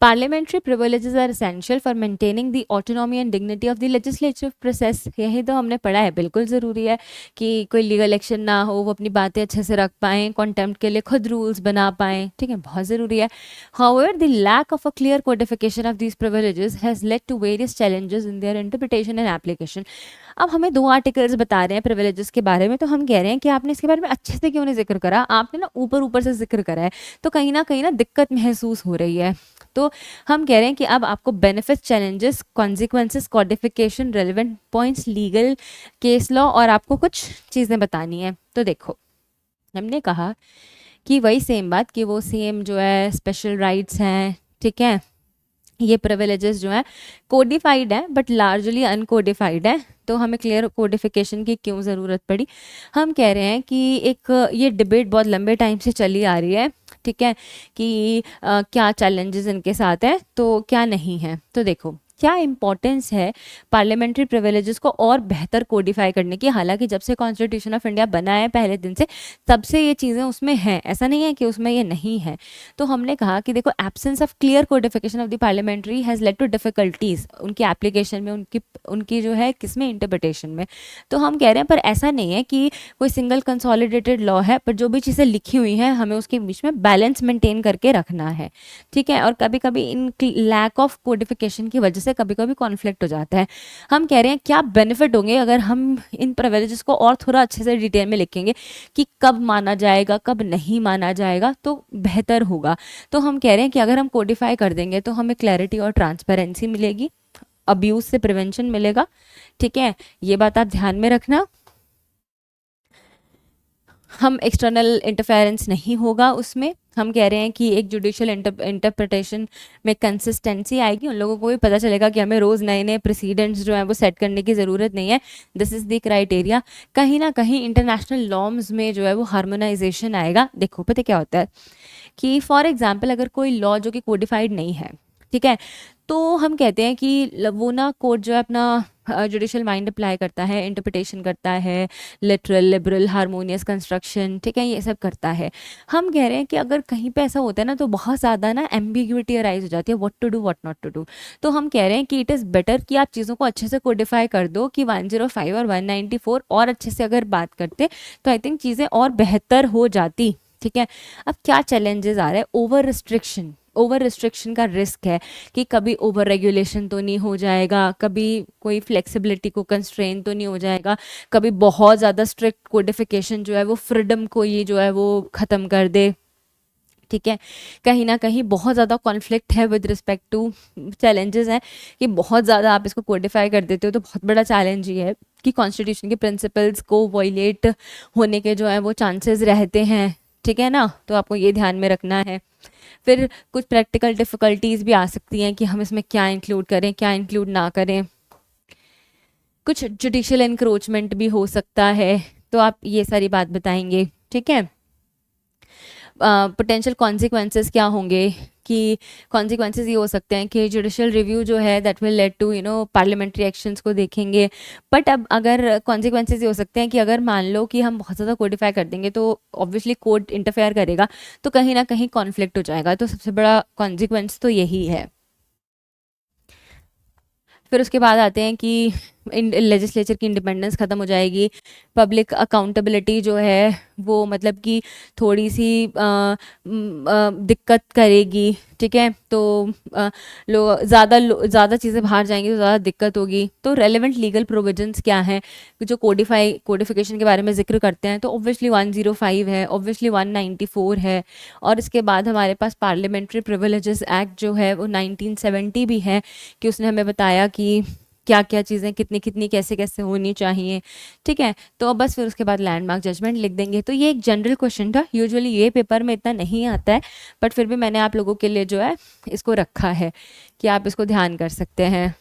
Parliamentary privileges are essential for maintaining the autonomy and dignity of the legislative process. यही तो हमने पढ़ा है, बिल्कुल ज़रूरी है कि कोई लीगल एक्शन ना हो, वो अपनी बातें अच्छे से रख पाएँ, कॉन्टेम्प्ट के लिए खुद रूल्स बना पाएँ, ठीक है, बहुत ज़रूरी है। However the lack of a clear codification of these privileges has led to various challenges in their interpretation and application. अब हमें 2 आर्टिकल्स बता रहे हैं प्रिविलेजेस के बारे में, तो हम कह रहे हैं कि आपने इसके बारे में अच्छे से क्यों नहीं जिक्र करा, आपने ना ऊपर ऊपर से जिक्र करा है, तो कहीं ना दिक्कत महसूस हो रही है। तो हम कह रहे हैं कि अब आपको benefits, challenges, consequences, codification, relevant points, legal case law और आपको कुछ चीज़ें बतानी है। तो देखो, हमने कहा कि वही सेम बात कि वो सेम जो है स्पेशल राइट्स हैं, ठीक है। ये प्रिविलेजेस जो हैं कोडिफाइड है बट लार्जली अनकोडिफाइड है। तो हमें क्लियर कोडिफिकेशन की क्यों ज़रूरत पड़ी? हम कह रहे हैं कि एक ये डिबेट बहुत लंबे टाइम से चली आ रही है, ठीक है, कि क्या चैलेंजेस इनके साथ हैं तो क्या नहीं है। तो देखो क्या इंपॉर्टेंस है पार्लियामेंट्री प्रिविलेजेस को और बेहतर कोडिफाई करने की। हालांकि जब से कॉन्स्टिट्यूशन ऑफ इंडिया बना है पहले दिन से, तब से ये चीज़ें उसमें हैं, ऐसा नहीं है कि उसमें ये नहीं है। तो हमने कहा कि देखो absence of clear codification of the parliamentary has led to difficulties उनकी एप्लीकेशन में, उनकी जो है किसमें, इंटरप्रिटेशन में। तो हम कह रहे हैं पर ऐसा नहीं है कि कोई सिंगल कंसोलिडेटेड लॉ है, पर जो भी चीज़ें लिखी हुई हैं हमें उसके बीच में बैलेंस मेंटेन करके रखना है, ठीक है। और कभी कभी इन लैक ऑफ कोडिफिकेशन की वजह से कभी कभी कॉन्फ्लिक्ट हो जाता है। हम कह रहे हैं क्या बेनिफिट होंगे अगर हम इन प्रिविलेजेस को और थोड़ा अच्छे से डिटेल में लिखेंगे कि कब माना जाएगा, कब नहीं माना जाएगा, तो बेहतर होगा। तो हम कह रहे हैं कि अगर हम कोडिफाई कर देंगे तो हमें क्लैरिटी और ट्रांसपेरेंसी मिलेगी, अब्यूज से प्रिवेंशन मिलेगा, ठीक है। ये बात आप ध्यान में रखना। हम एक्सटर्नल इंटरफेरेंस नहीं होगा उसमें, हम कह रहे हैं कि एक जुडिशियल इंटरप्रिटेशन में कंसिस्टेंसी आएगी, उन लोगों को भी पता चलेगा कि हमें रोज़ नए नए प्रेसिडेंट्स जो हैं वो सेट करने की ज़रूरत नहीं है, दिस इज़ द क्राइटेरिया। कहीं ना कहीं इंटरनेशनल नॉर्म्स में जो है वो हार्मोनाइजेशन आएगा। देखो पता क्या होता है कि फॉर एग्जांपल अगर कोई लॉ जो कि कोडिफाइड नहीं है, ठीक है, तो हम कहते हैं कि वो ना कोर्ट जो है अपना जुडिशियल माइंड अप्लाई करता है, इंटरप्रिटेशन करता है, लिटरल, लिबरल, हारमोनियस कंस्ट्रक्शन, ठीक है, ये सब करता है। हम कह रहे हैं कि अगर कहीं पे ऐसा होता है ना तो बहुत ज़्यादा ना एम्बिग्यूटी अराइज हो जाती है, what to do what not to do. तो हम कह रहे हैं कि इट इज़ बेटर कि आप चीज़ों को अच्छे से कोडिफाई कर दो कि 105 और 194 और अच्छे से अगर बात करते तो आई थिंक चीज़ें और बेहतर हो जाती, ठीक है। अब क्या चैलेंजेस आ रहे हैं, ओवर रिस्ट्रिक्शन का रिस्क है कि कभी ओवर रेगुलेशन तो नहीं हो जाएगा, कभी कोई फ्लेक्सिबिलिटी को कंस्ट्रेन तो नहीं हो जाएगा, कभी बहुत ज़्यादा स्ट्रिक्ट कोडिफिकेशन जो है वो फ्रीडम को ये जो है वो ख़त्म कर दे, ठीक है। कहीं ना कहीं बहुत ज़्यादा कॉन्फ्लिक्ट है विद रिस्पेक्ट टू, चैलेंजेस हैं कि बहुत ज़्यादा आप इसको कोडिफाई कर देते हो तो बहुत बड़ा चैलेंज ये है कि कॉन्स्टिट्यूशन के प्रिंसिपल्स को वॉयलेट होने के जो है वो चांसेस रहते हैं, ठीक है ना, तो आपको ये ध्यान में रखना है। फिर कुछ प्रैक्टिकल डिफ़िकल्टीज भी आ सकती हैं कि हम इसमें क्या इंक्लूड करें क्या इंक्लूड ना करें, कुछ जुडिशियल इंक्रोचमेंट भी हो सकता है, तो आप ये सारी बात बताएंगे, ठीक है। पोटेंशियल कॉन्सिक्वेंसेस क्या होंगे कि कॉन्सिक्वेंसेस ये हो सकते हैं कि जुडिशियल रिव्यू जो है that will lead to parliamentary actions को देखेंगे। बट अब अगर कॉन्सिक्वेंसेस ये हो सकते हैं कि अगर मान लो कि हम बहुत ज़्यादा कोडिफाई कर देंगे तो ऑब्वियसली कोर्ट इंटरफेयर करेगा, तो कहीं ना कहीं कॉन्फ्लिक्ट हो जाएगा, तो सबसे बड़ा कॉन्सिक्वेंस तो यही है। फिर उसके बाद आते हैं कि लेजिस्लेचर की इंडिपेंडेंस ख़त्म हो जाएगी, पब्लिक अकाउंटेबिलिटी जो है वो मतलब कि थोड़ी सी दिक्कत करेगी, ठीक है। तो ज़्यादा चीज़ें बाहर जाएंगी तो ज़्यादा दिक्कत होगी। तो रेलेवेंट लीगल प्रोविजंस क्या हैं जो कोडिफिकेशन के बारे में जिक्र करते हैं, तो ऑब्वियसली 105 है, ऑब्वियसली 194 है, और इसके बाद हमारे पास पार्लियामेंट्री प्रिविलेजेस एक्ट जो है वो 1970 भी है कि उसने हमें बताया कि क्या क्या चीज़ें कितनी कितनी कैसे कैसे होनी चाहिए, ठीक है। तो अब बस फिर उसके बाद लैंडमार्क जजमेंट लिख देंगे। तो ये एक जनरल क्वेश्चन था, यूजुअली ये पेपर में इतना नहीं आता है, बट फिर भी मैंने आप लोगों के लिए जो है इसको रखा है कि आप इसको ध्यान कर सकते हैं।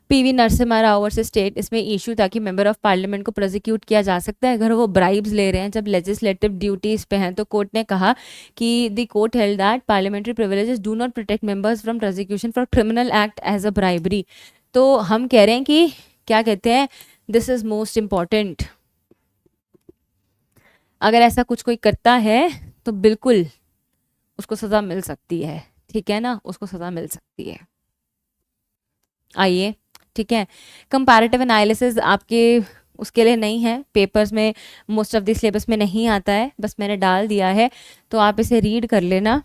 PV Narasimha Rao versus state, इसमें इशू था कि मेंबर ऑफ पार्लियामेंट को प्रोसिक्यूट किया जा सकता है अगर वो ब्राइब्स ले रहे हैं जब लेजिस्लेटिव ड्यूटीज पे हैं। तो कोर्ट ने कहा कि the court held that parliamentary privileges do not protect members from prosecution for criminal act as a bribery. तो हम कह रहे हैं कि क्या कहते हैं, दिस इज मोस्ट इम्पॉर्टेंट, अगर ऐसा कुछ कोई करता है तो बिल्कुल उसको सज़ा मिल सकती है, ठीक है ना, उसको सज़ा मिल सकती है। आइए, ठीक है। कंपैरेटिव एनालिसिस आपके उसके लिए नहीं है, पेपर्स में मोस्ट ऑफ द सिलेबस में नहीं आता है, बस मैंने डाल दिया है, तो आप इसे रीड कर लेना,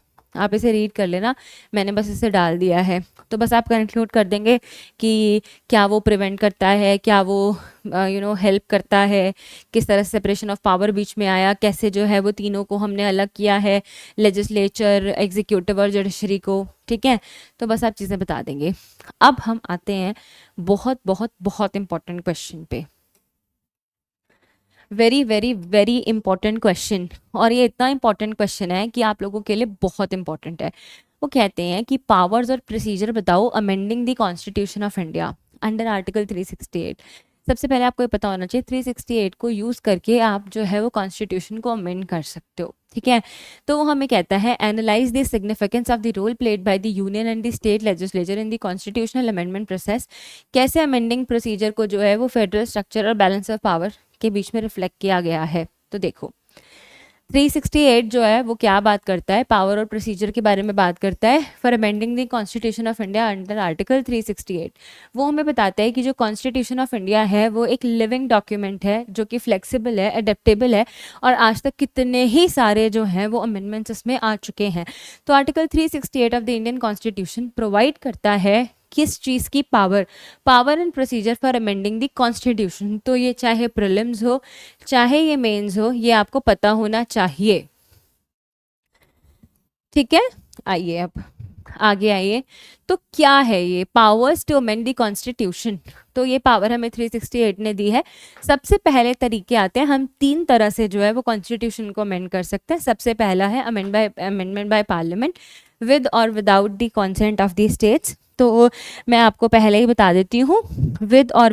मैंने बस इसे डाल दिया है। तो बस आप कंक्लूड कर देंगे कि क्या वो प्रिवेंट करता है, क्या वो हेल्प करता है, किस तरह से सेपरेशन ऑफ पावर बीच में आया, कैसे जो है वो तीनों को हमने अलग किया है, लेजिस्लेचर, एग्जीक्यूटिव और जुडिशरी को, ठीक है। तो बस आप चीज़ें बता देंगे। अब हम आते हैं बहुत बहुत बहुत इंपॉर्टेंट क्वेश्चन पे, very very very important question, और ये इतना इंपॉर्टेंट क्वेश्चन है कि आप लोगों के लिए बहुत इंपॉर्टेंट है। वो कहते हैं कि पावर्स और प्रोसीजर बताओ amending the constitution of India under article 368। सबसे पहले आपको ये पता होना चाहिए 368 को यूज़ करके आप जो है वो कॉन्स्टिट्यूशन को अमेंड कर सकते हो, ठीक है। तो वो हमें कहता है analyse the significance of the role played by the union and the state legislature in the constitutional amendment process. कैसे अमेंडिंग प्रोसीजर को जो है वो फेडरल स्ट्रक्चर और बैलेंस ऑफ पावर के बीच में रिफ्लेक्ट किया गया है। तो देखो 368 जो है वो क्या बात करता है, पावर और प्रोसीजर के बारे में बात करता है for amending the constitution of India under article 368। वो हमें बताता है कि जो कॉन्स्टिट्यूशन ऑफ इंडिया है वो एक लिविंग डॉक्यूमेंट है जो कि फ्लेक्सिबल है, अडेप्टेबल है, और आज तक कितने ही सारे जो हैं वो अमेंडमेंट्स इसमें आ चुके हैं। तो article 368 of the Indian constitution provide करता है किस चीज़ की, power and procedure for amending the constitution. तो ये चाहे प्रीलिम्स हो चाहे ये मेंस हो, ये आपको पता होना चाहिए, ठीक है। आइए अब आगे आइए, तो क्या है ये powers to amend the constitution? तो ये पावर हमें 368 ने दी है। सबसे पहले तरीके आते हैं, हम 3 तरह से जो है वो कॉन्स्टिट्यूशन को अमेंड कर सकते हैं। सबसे पहला है अमेंडमेंट बाय पार्लियामेंट विद और without the consent of the states. तो मैं आपको पहले ही बता देती हूँ, विद और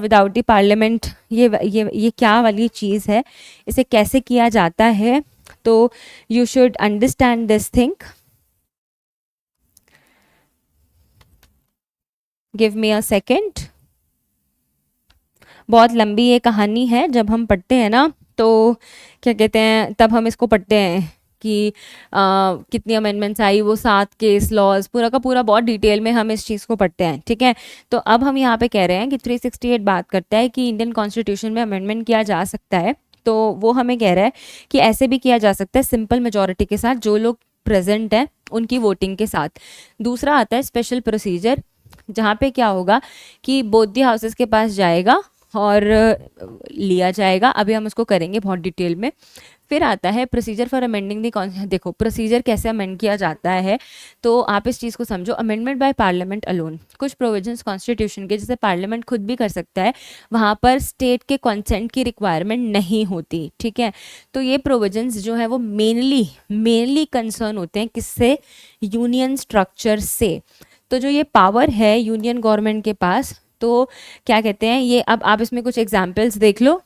विदाउट द पार्लियामेंट, ये क्या वाली चीज़ है, इसे कैसे किया जाता है, तो you should understand this thing. Give me a second. बहुत लंबी ये कहानी है, जब हम पढ़ते हैं ना तो क्या कहते हैं, तब हम इसको पढ़ते हैं कि कितनी अमेंडमेंट्स आई, वो 7 केस लॉज, पूरा का पूरा बहुत डिटेल में हम इस चीज़ को पढ़ते हैं, ठीक है। तो अब हम यहाँ पे कह रहे हैं कि 368 बात करता है कि इंडियन कॉन्स्टिट्यूशन में अमेंडमेंट किया जा सकता है। तो वो हमें कह रहा है कि ऐसे भी किया जा सकता है सिंपल मेजॉरिटी के साथ, जो लोग प्रेजेंट हैं उनकी वोटिंग के साथ। दूसरा आता है स्पेशल प्रोसीजर, जहाँ पे क्या होगा कि बोथ द हाउसेस के पास जाएगा और लिया जाएगा। अभी हम उसको करेंगे बहुत डिटेल में। फिर आता है प्रोसीजर फॉर अमेंडिंग द, देखो प्रोसीजर कैसे अमेंड किया जाता है, तो आप इस चीज़ को समझो। अमेंडमेंट बाय पार्लियामेंट अलोन, कुछ प्रोविजंस कॉन्स्टिट्यूशन के जिसे पार्लियामेंट खुद भी कर सकता है, वहाँ पर स्टेट के कंसेंट की रिक्वायरमेंट नहीं होती, ठीक है। तो ये प्रोविजंस जो है वो मेनली कंसर्न होते हैं किससे, यूनियन स्ट्रक्चर से। तो जो ये पावर है यूनियन गवर्नमेंट के पास, तो क्या कहते हैं ये, अब आप इसमें कुछ एग्जाम्पल्स देख लो।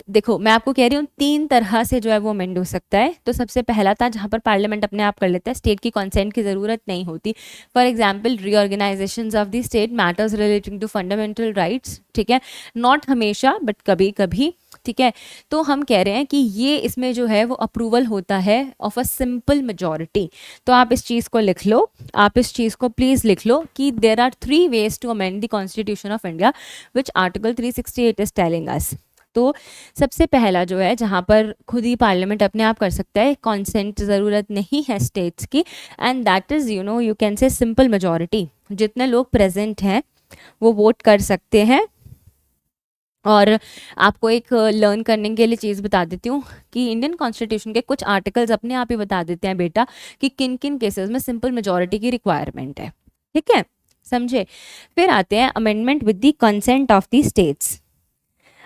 देखो मैं आपको कह रही हूँ 3 तरह से जो है वो अमेंड हो सकता है। तो सबसे पहला था जहाँ पर पार्लियामेंट अपने आप कर लेता है, स्टेट की कंसेंट की ज़रूरत नहीं होती। For example reorganisations of the state, matters relating to fundamental rights, ठीक है, नॉट हमेशा बट कभी कभी, ठीक है। तो हम कह रहे हैं कि ये इसमें जो है वो अप्रूवल होता है ऑफ अ सिंपल मेजॉरिटी। तो आप इस चीज़ को लिख लो, आप इस चीज़ को प्लीज़ लिख लो कि there are 3 ways to amend the constitution of India which article 368 is telling us. तो सबसे पहला जो है जहाँ पर खुद ही पार्लियामेंट अपने आप कर सकता है, कॉन्सेंट ज़रूरत नहीं है स्टेट्स की, and that is you can say simple majority. जितने लोग प्रेजेंट हैं वो वोट कर सकते हैं। और आपको एक लर्न करने के लिए चीज़ बता देती हूँ कि इंडियन कॉन्स्टिट्यूशन के कुछ आर्टिकल्स अपने आप ही बता देते हैं बेटा कि किन किन केसेस में सिंपल मेजॉरिटी की रिक्वायरमेंट है, ठीक है, समझे। फिर आते हैं amendment with the consent of the states.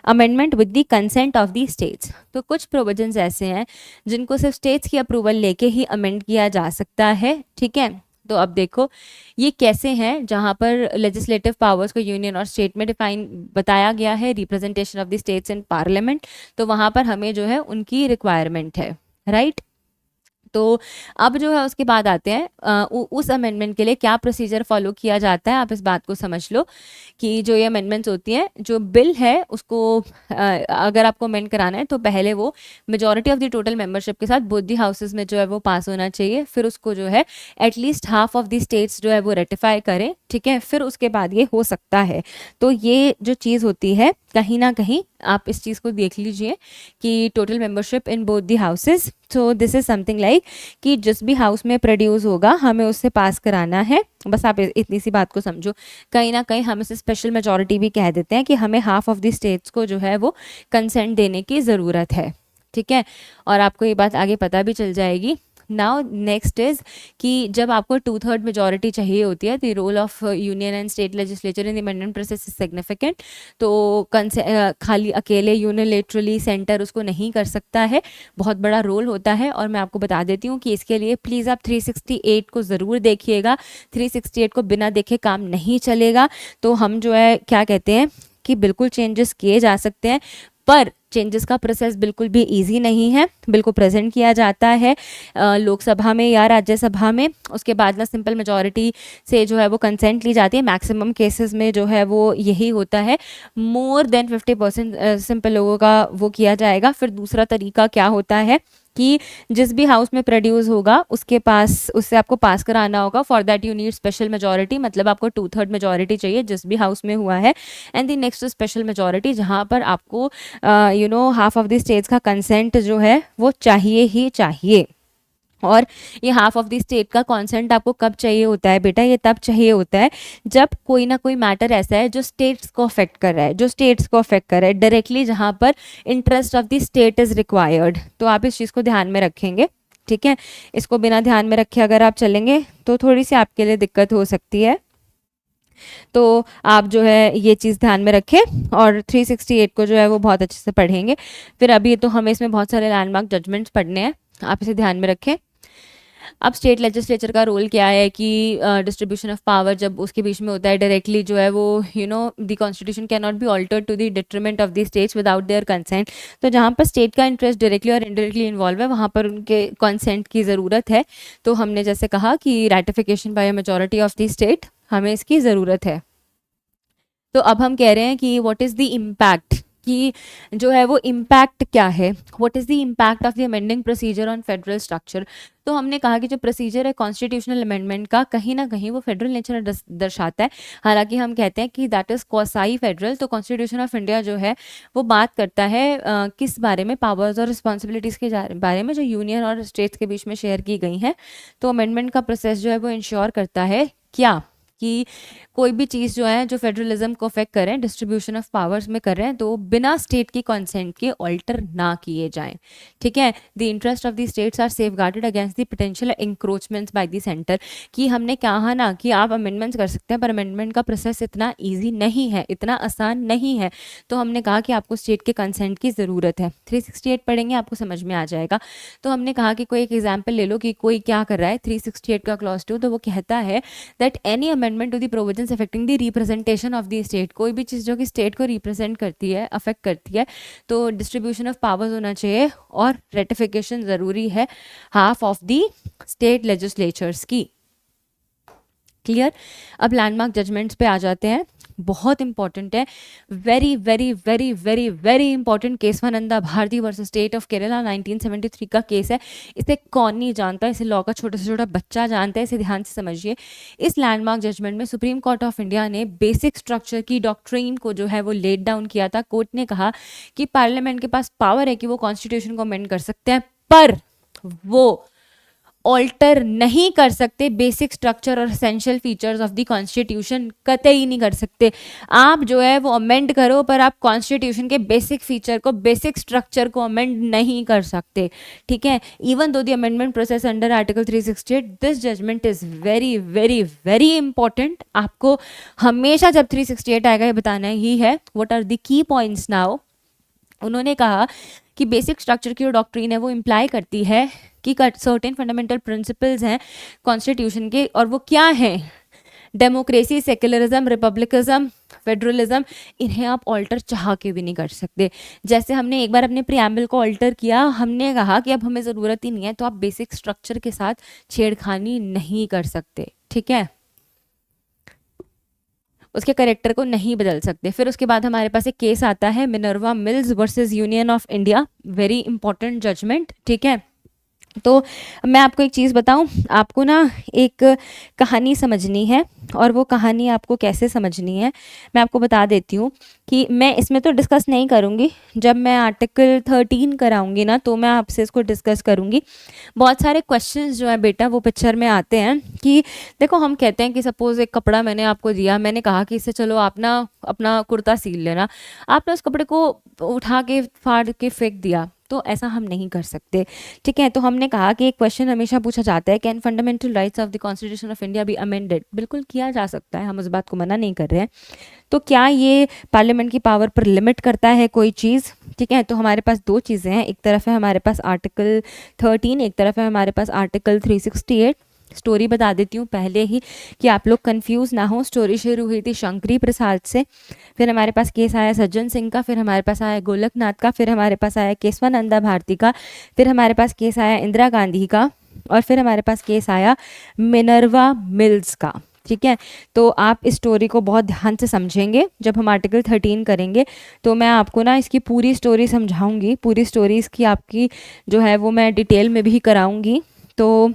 Amendment with the consent of the states, तो कुछ प्रोविजंस ऐसे हैं जिनको सिर्फ स्टेट्स की अप्रूवल लेके ही अमेंड किया जा सकता है, ठीक है। तो अब देखो ये कैसे हैं, जहाँ पर लेजिस्लेटिव पावर्स को यूनियन और स्टेट में डिफाइन बताया गया है, representation of the states in parliament, तो वहाँ पर हमें जो है उनकी रिक्वायरमेंट है, राइट। तो अब जो है उसके बाद आते हैं उस अमेंडमेंट के लिए क्या प्रोसीजर फॉलो किया जाता है। आप इस बात को समझ लो कि जो ये अमेंडमेंट्स होती हैं, जो बिल है उसको अगर आपको अमेंड कराना है तो पहले वो majority of the total membership के साथ बोथ द हाउसेस में जो है वो पास होना चाहिए। फिर उसको जो है at least half of the states जो है वो रेटिफाई करें, ठीक है, फिर उसके बाद ये हो सकता है। तो ये जो चीज़ होती है कहीं ना कहीं आप इस चीज़ को देख लीजिए कि total membership in both the houses. So this is something like कि जिस भी हाउस में प्रोड्यूस होगा हमें उससे पास कराना है। बस आप इतनी सी बात को समझो। कहीं ना कहीं हम इसे स्पेशल मेजॉरिटी भी कह देते हैं कि हमें हाफ ऑफ द स्टेट्स को जो है वो कंसेंट देने की ज़रूरत है, ठीक है। और आपको ये बात आगे पता भी चल जाएगी। नाउ नेक्स्ट इज कि जब आपको 2/3 मेजॉरिटी चाहिए होती है, the role of union and state legislature in the amendment process is significant. तो खाली अकेले यूनिलेटरली सेंटर उसको नहीं कर सकता है, बहुत बड़ा रोल होता है। और मैं आपको बता देती हूँ कि इसके लिए प्लीज़ आप 368 को ज़रूर देखिएगा। 368 को बिना देखे काम नहीं चलेगा। तो हम जो है क्या कहते हैं कि बिल्कुल चेंजेस किए जा सकते हैं, पर चेंजेस का प्रोसेस बिल्कुल भी इजी नहीं है। बिल को प्रेजेंट किया जाता है लोकसभा में या राज्यसभा में, उसके बाद ना सिंपल मेजॉरिटी से जो है वो कंसेंट ली जाती है। मैक्सिमम केसेस में जो है वो यही होता है, मोर देन 50% सिंपल लोगों का वो किया जाएगा। फिर दूसरा तरीका क्या होता है कि जिस भी हाउस में प्रोड्यूस होगा उसके पास, उससे आपको पास कराना होगा। For that you need special majority, मतलब आपको 2/3 मेजॉरिटी चाहिए जिस भी हाउस में हुआ है। And the next special majority, जहाँ पर आपको हाफ ऑफ द स्टेट्स का कंसेंट जो है वो चाहिए ही चाहिए। और ये हाफ ऑफ द स्टेट का कंसेंट आपको कब चाहिए होता है बेटा, ये तब चाहिए होता है जब कोई ना कोई मैटर ऐसा है जो स्टेट्स को अफेक्ट कर रहा है, डायरेक्टली, जहाँ पर interest of the state is required. तो आप इस चीज़ को ध्यान में रखेंगे। ठीक है, इसको बिना ध्यान में रखे अगर आप चलेंगे तो थोड़ी सी आपके लिए दिक्कत हो सकती है। तो आप जो है ये चीज़ ध्यान में रखें और 368 को जो है वो बहुत अच्छे से पढ़ेंगे। फिर अभी तो हमें इसमें बहुत सारे लैंडमार्क जजमेंट्स पढ़ने हैं, आप इसे ध्यान में रखें। अब स्टेट लेजिस्लेचर का रोल क्या है कि डिस्ट्रीब्यूशन ऑफ पावर जब उसके बीच में होता है डायरेक्टली जो है वो the constitution can not be altered to the detriment of the states without their consent. तो जहाँ पर स्टेट का इंटरेस्ट डायरेक्टली और इनडायरेक्टली इन्वॉल्व है वहाँ पर उनके कंसेंट की ज़रूरत है। तो हमने जैसे कहा कि ratification by majority of the state, हमें इसकी ज़रूरत है। तो अब हम कह रहे हैं कि व्हाट इज़ द इम्पैक्ट, कि जो है वो इम्पैक्ट क्या है, what is the impact of the amending procedure on federal structure. तो हमने कहा कि जो प्रोसीजर है कॉन्स्टिट्यूशनल अमेंडमेंट का कहीं ना कहीं वो फेडरल नेचर दर्शाता है। हालांकि हम कहते हैं कि दैट इज़ क्वासाई फेडरल। तो कॉन्स्टिट्यूशन ऑफ इंडिया जो है वो बात करता है किस बारे में, पावर्स और रिस्पॉन्सिबिलिटीज़ के बारे में जो यूनियन और स्टेट्स के बीच में शेयर की गई हैं। तो अमेंडमेंट का प्रोसेस जो है वो इंश्योर करता है क्या, कि कोई भी चीज़ जो है जो फेडरलिज्म को अफेक्ट करें, डिस्ट्रीब्यूशन ऑफ पावर्स में कर रहे हैं, तो बिना स्टेट की कंसेंट के ऑल्टर ना किए जाएं। ठीक है, the interest of the states are safeguarded against the potential encroachments by the centre. कि हमने कहा ना कि आप अमेंडमेंट्स कर सकते हैं पर अमेंडमेंट का प्रोसेस इतना ईजी नहीं है, इतना आसान नहीं है। तो हमने कहा कि आपको स्टेट के कंसेंट की ज़रूरत है। 368 पढ़ेंगे आपको समझ में आ जाएगा। तो हमने कहा कि कोई एक एग्जाम्पल ले लो कि कोई क्या कर रहा है। 368 का क्लॉज 2 तो वो कहता है that any amendment to the provisions affecting the representation of the state, कोई भी चीज़ जो कि स्टेट को रिप्रेजेंट करती है, अफेक्ट करती है, तो डिस्ट्रीब्यूशन ऑफ पावर्स होना चाहिए और रेटिफिकेशन ज़रूरी है half of the state legislatures की। क्लियर। अब लैंडमार्क जजमेंट्स पे आ जाते हैं, बहुत इंपॉर्टेंट है, very very very very very important. Kesavananda Bharati versus state of Kerala 1973 का केस है। इसे कौन नहीं जानता, इसे लॉ का छोटा से छोटा बच्चा जानता है, इसे ध्यान से समझिए। इस लैंडमार्क जजमेंट में सुप्रीम कोर्ट ऑफ इंडिया ने बेसिक स्ट्रक्चर की डॉक्ट्रिन को जो है वो लेट डाउन किया था। कोर्ट ने कहा कि पार्लियामेंट के पास पावर है कि वो कॉन्स्टिट्यूशन को अमेंड कर सकते हैं, पर वो ऑल्टर नहीं कर सकते बेसिक स्ट्रक्चर और essential features of the constitution, कतई नहीं कर सकते। आप जो है वो अमेंड करो पर आप कॉन्स्टिट्यूशन के बेसिक फीचर को, बेसिक स्ट्रक्चर को अमेंड नहीं कर सकते। ठीक है, even though the amendment process under article 368, this judgment is very very very important. आपको हमेशा जब 368 आएगा ये बताना ही है what are the key points now. उन्होंने कहा कि बेसिक स्ट्रक्चर की जो डॉक्ट्रिन है वो इम्प्लाई करती है कि सर्टेन फंडामेंटल प्रिंसिपल्स हैं कॉन्स्टिट्यूशन के, और वो क्या हैं, डेमोक्रेसी, सेक्युलरिज्म, रिपब्लिकिज्म, फेडरलिज्म, इन्हें आप ऑल्टर चाह के भी नहीं कर सकते। जैसे हमने एक बार अपने प्रियम्बल को ऑल्टर किया, हमने कहा कि अब हमें ज़रूरत ही नहीं है, तो आप बेसिक स्ट्रक्चर के साथ छेड़खानी नहीं कर सकते। ठीक है, उसके करेक्टर को नहीं बदल सकते। फिर उसके बाद हमारे पास एक केस आता है Minerva Mills versus union of India, very important judgment. ठीक है, तो मैं आपको एक चीज़ बताऊं, आपको ना एक कहानी समझनी है, और वो कहानी आपको कैसे समझनी है मैं आपको बता देती हूँ। कि मैं इसमें तो डिस्कस नहीं करूँगी, जब मैं आर्टिकल 13 कराऊंगी ना तो मैं आपसे इसको डिस्कस करूँगी। बहुत सारे क्वेश्चंस जो है बेटा वो पिक्चर में आते हैं कि देखो, हम कहते हैं कि सपोज़ एक कपड़ा मैंने आपको दिया, मैंने कहा कि इससे चलो आप ना अपना कुर्ता सील लेना, आपने उस कपड़े को उठा के फाड़ के फेंक दिया, तो ऐसा हम नहीं कर सकते। ठीक है, तो हमने कहा कि एक क्वेश्चन हमेशा पूछा जाता है, can fundamental rights of the constitution of India be amended. बिल्कुल किया जा सकता है, हम उस बात को मना नहीं कर रहे हैं। तो क्या ये पार्लियामेंट की पावर पर लिमिट करता है कोई चीज़? ठीक है, तो हमारे पास दो चीज़ें हैं, एक तरफ है हमारे पास आर्टिकल 13, एक तरफ है हमारे पास आर्टिकल 368। स्टोरी बता देती हूँ पहले ही कि आप लोग कंफ्यूज ना हो। स्टोरी शुरू हुई थी शंकरी प्रसाद से, फिर हमारे पास केस आया सज्जन सिंह का, फिर हमारे पास आया गोलकनाथ का, फिर हमारे पास आया केशवानंदा भारती का, फिर हमारे पास केस आया इंदिरा गांधी का, और फिर हमारे पास केस आया मिनर्वा मिल्स का। ठीक है, तो आप इस स्टोरी को बहुत ध्यान से समझेंगे। जब हम आर्टिकल 13 करेंगे तो मैं आपको ना इसकी पूरी स्टोरी समझाऊंगी, पूरी स्टोरी इसकी आपकी जो है वो मैं डिटेल में भी कराऊंगी। तो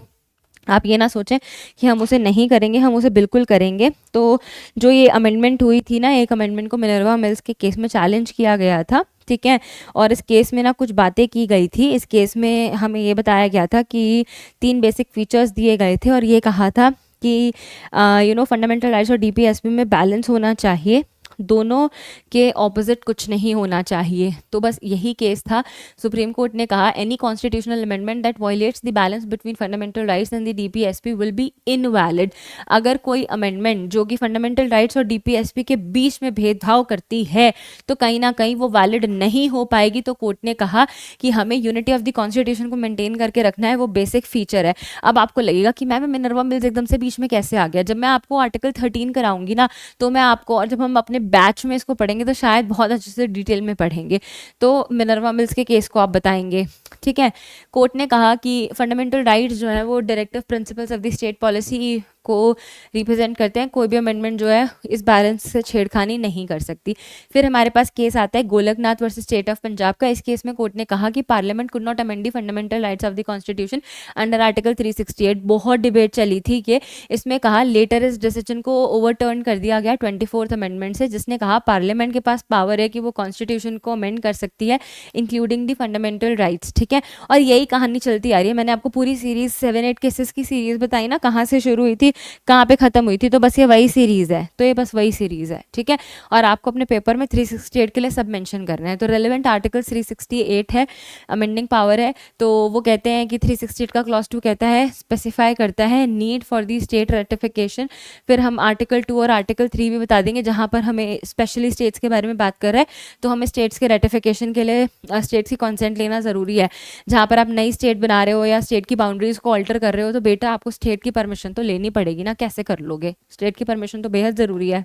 आप ये ना सोचें कि हम उसे नहीं करेंगे, हम उसे बिल्कुल करेंगे। तो जो ये अमेंडमेंट हुई थी ना, एक अमेंडमेंट को मिनर्वा मिल्स के केस में चैलेंज किया गया था। ठीक है, और इस केस में ना कुछ बातें की गई थी। इस केस में हमें ये बताया गया था कि 3 बेसिक फीचर्स दिए गए थे, और ये कहा था कि फंडामेंटल राइट्स और डीपीएसपी में बैलेंस होना चाहिए। दोनों के ऑपोजिट कुछ नहीं होना चाहिए। तो बस यही केस था। सुप्रीम कोर्ट ने कहा any constitutional amendment that violets the balance between fundamental rights and the DPSP will be invalid. अगर कोई अमेंडमेंट जो कि फंडामेंटल राइट्स और डीपीएसपी के बीच में भेदभाव करती है तो कहीं ना कहीं वो वैलिड नहीं हो पाएगी। तो कोर्ट ने कहा कि हमें यूनिटी ऑफ द कॉन्स्टिट्यूशन को मेंटेन करके रखना है, वो बेसिक फीचर है। अब आपको लगेगा कि मैम मिनर्वा मिल्स एकदम से बीच में कैसे आ गया। जब मैं आपको आर्टिकल 13 कराऊंगी ना तो मैं आपको, और जब हम अपने बैच में इसको पढ़ेंगे तो शायद बहुत अच्छे से डिटेल में पढ़ेंगे, तो मिनर्वा मिल्स के केस को आप बताएंगे। ठीक है, कोर्ट ने कहा कि फंडामेंटल राइट्स जो है वो directive principles of the state policy को रिप्रेजेंट करते हैं। कोई भी अमेंडमेंट जो है इस बैलेंस से छेड़खानी नहीं कर सकती। फिर हमारे पास केस आता है Golaknath versus state of Punjab का। इस केस में कोर्ट ने कहा कि parliament could not amend the fundamental rights of the constitution under article 368। बहुत डिबेट चली थी कि इसमें कहा लेटर इस डिसीजन को ओवरटर्न कर दिया गया 24th अमेंडमेंट से, जिसने कहा पार्लियामेंट के पास पावर है कि वो कॉन्स्टिट्यूशन को अमेंड कर सकती है इंक्लूडिंग द फंडामेंटल राइट्स। ठीक है, और यही कहानी चलती आ रही है। मैंने आपको पूरी सीरीज 7-8 केसेस की सीरीज बताई ना, कहाँ से शुरू हुई थी कहाँ पे खत्म हुई थी, तो बस ये वही सीरीज है। तो ये बस वही सीरीज है। ठीक है, और आपको अपने पेपर में 368 के लिए सब मेंशन करना है। तो रेलेवेंट आर्टिकल 368 है, अमेंडिंग पावर है। तो वो कहते हैं कि 368 का क्लॉज 2 कहता है, स्पेसिफाई करता है need for the state ratification. फिर हम आर्टिकल 2 और आर्टिकल 3 भी बता देंगे जहाँ पर हमें स्पेशली स्टेट्स के बारे में बात कर रहा है। तो हमें स्टेट्स के रेटिफिकेशन के लिए स्टेट्स की कॉन्सेंट लेना ज़रूरी है। जहाँ पर आप नई स्टेट बना रहे हो या स्टेट की बाउंड्रीज को ऑल्टर कर रहे हो तो बेटा आपको स्टेट की परमिशन तो लेनी पड़ेगी ना, कैसे कर लोगे? स्टेट की परमिशन तो बेहद ज़रूरी है।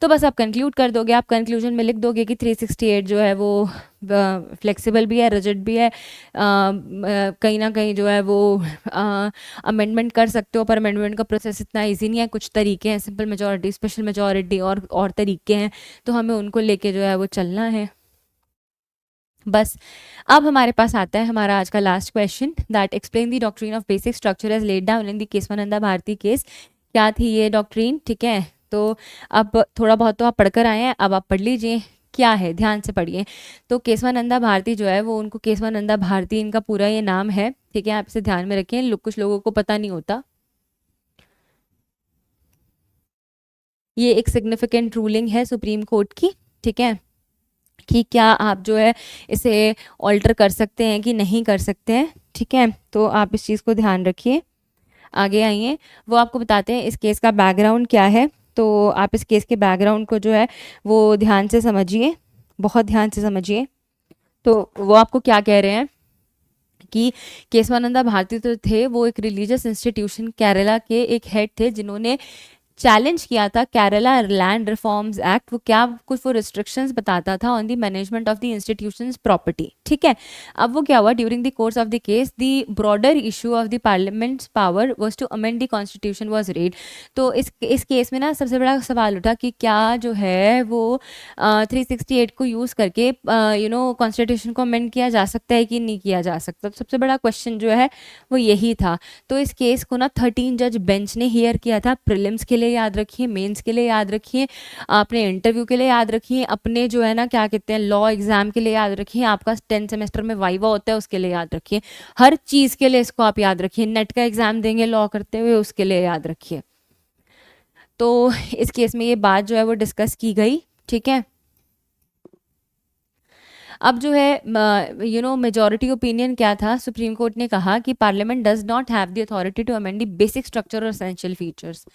तो बस आप कंक्लूड कर दोगे, आप कंक्लूजन में लिख दोगे कि 368 जो है वो फ्लेक्सिबल भी है, रिजिड भी है, कहीं ना कहीं जो है वो अमेंडमेंट कर सकते हो, पर अमेंडमेंट का प्रोसेस इतना इजी नहीं है। कुछ तरीके हैं, सिंपल मेजॉरिटी, स्पेशल मेजॉरिटी और तरीके हैं, तो हमें उनको लेके जो है वो चलना है। बस अब हमारे पास आता है हमारा आज का last question, that explain the doctrine of basic structure as laid down in the Kesavananda Bharati case. क्या थी ये डॉक्ट्रिन? ठीक है, तो अब थोड़ा बहुत तो आप पढ़कर आए हैं, अब आप पढ़ लीजिए क्या है, ध्यान से पढ़िए। तो केशवानंदा भारती जो है वो, उनको केशवानंदा भारती इनका पूरा ये नाम है। ठीक है, आप इसे ध्यान में रखें, कुछ लोगों को पता नहीं होता। ये एक सिग्निफिकेंट रूलिंग है सुप्रीम कोर्ट की। ठीक है, कि क्या आप जो है इसे ऑल्टर कर सकते हैं कि नहीं कर सकते हैं। ठीक है, तो आप इस चीज़ को ध्यान रखिए। आगे आइए, वो आपको बताते हैं इस केस का बैकग्राउंड क्या है। तो आप इस केस के बैकग्राउंड को जो है वो ध्यान से समझिए, बहुत ध्यान से समझिए। तो वो आपको क्या कह रहे हैं कि केशवानंदा भारती तो थे, वो एक रिलीजियस इंस्टीट्यूशन केरला के एक हेड थे जिन्होंने चैलेंज किया था केरला लैंड रिफॉर्म्स एक्ट। वो क्या, कुछ वो रिस्ट्रिक्शंस बताता था on the management of the institutions property. ठीक है, अब वो क्या हुआ, during the course of the case the broader issue of the parliament's power was to amend the constitution was raised. तो इस केस में ना सबसे बड़ा सवाल उठा कि क्या जो है वो 368 को यूज़ करके कॉन्स्टिट्यूशन को अमेंड किया जा सकता है कि नहीं किया जा सकता। तो सबसे बड़ा क्वेश्चन जो है वो यही था। तो इस केस को ना 13 जज बेंच ने हियर किया था। प्रीलिम्स के लिए याद रखिए, मेंस के लिए याद रखिए, अपने इंटरव्यू के लिए याद रखिए, अपने जो है ना क्या कहते हैं लॉ एग्जाम के लिए याद रखिए, आपका 10th सेमेस्टर में वाइवा होता है उसके लिए याद रखिए, हर चीज़ के लिए इसको आप याद रखिए। नेट का एग्जाम देंगे लॉ करते हुए, उसके लिए याद रखिए। तो इस केस में ये बात जो है वो डिस्कस की गई। ठीक है, अब जो है मेजॉरिटी ओपिनियन क्या था, सुप्रीम कोर्ट ने कहा कि parliament does not have the authority to amend the basic structure और एसेंशियल फीचर्स।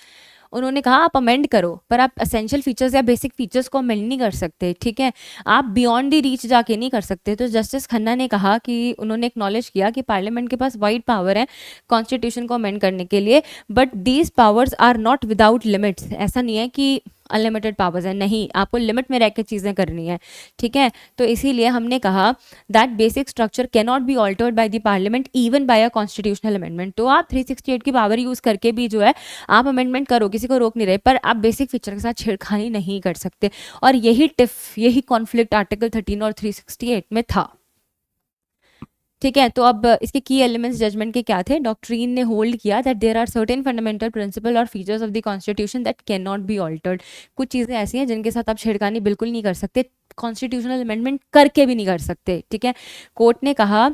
उन्होंने कहा आप अमेंड करो, पर आप एसेंशियल फीचर्स या बेसिक फीचर्स को अमेंड नहीं कर सकते। ठीक है, आप बियॉन्ड द रीच जाके नहीं कर सकते। तो जस्टिस खन्ना ने कहा कि उन्होंने एक्नॉलेज किया कि पार्लियामेंट के पास वाइड पावर है कॉन्स्टिट्यूशन को अमेंड करने के लिए, but these powers are not without limits. ऐसा नहीं है कि अनलिमिटेड पावर्स है, नहीं, आपको लिमिट में रह के चीज़ें करनी है। ठीक है, तो इसीलिए हमने कहा that basic structure can not be altered bye the parliament even bye a constitutional amendment. तो आप 368 की पावर यूज़ करके भी जो है आप अमेंडमेंट करो, किसी को रोक नहीं रहे, पर आप बेसिक फीचर के साथ छेड़खानी नहीं कर सकते। और यही कॉन्फ्लिक्ट आर्टिकल 13 और 368 में था। ठीक है, तो अब इसके की एलिमेंट्स जजमेंट के क्या थे? डॉक्ट्रीन ने होल्ड किया that there are certain fundamental principle और features of the constitution that can not be altered. कुछ चीज़ें ऐसी हैं जिनके साथ आप छेड़खानी बिल्कुल नहीं कर सकते, कॉन्स्टिट्यूशनल अमेंडमेंट करके भी नहीं कर सकते। ठीक है, कोर्ट ने कहा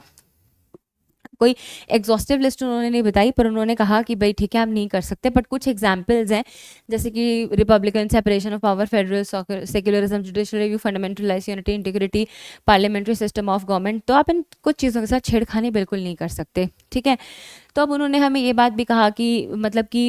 कोई एग्जॉस्टिव लिस्ट उन्होंने नहीं बताई, पर उन्होंने कहा कि भाई ठीक है आप नहीं कर सकते, बट कुछ एग्जाम्पल्स हैं जैसे कि Republican, separation of power, federal, secularism, judicial review, fundamental rights, unity, integrity, parliamentary system of government. तो आप इन कुछ चीज़ों के साथ छेड़खानी बिल्कुल नहीं कर सकते, ठीक है। तो अब उन्होंने हमें ये बात भी कहा कि मतलब कि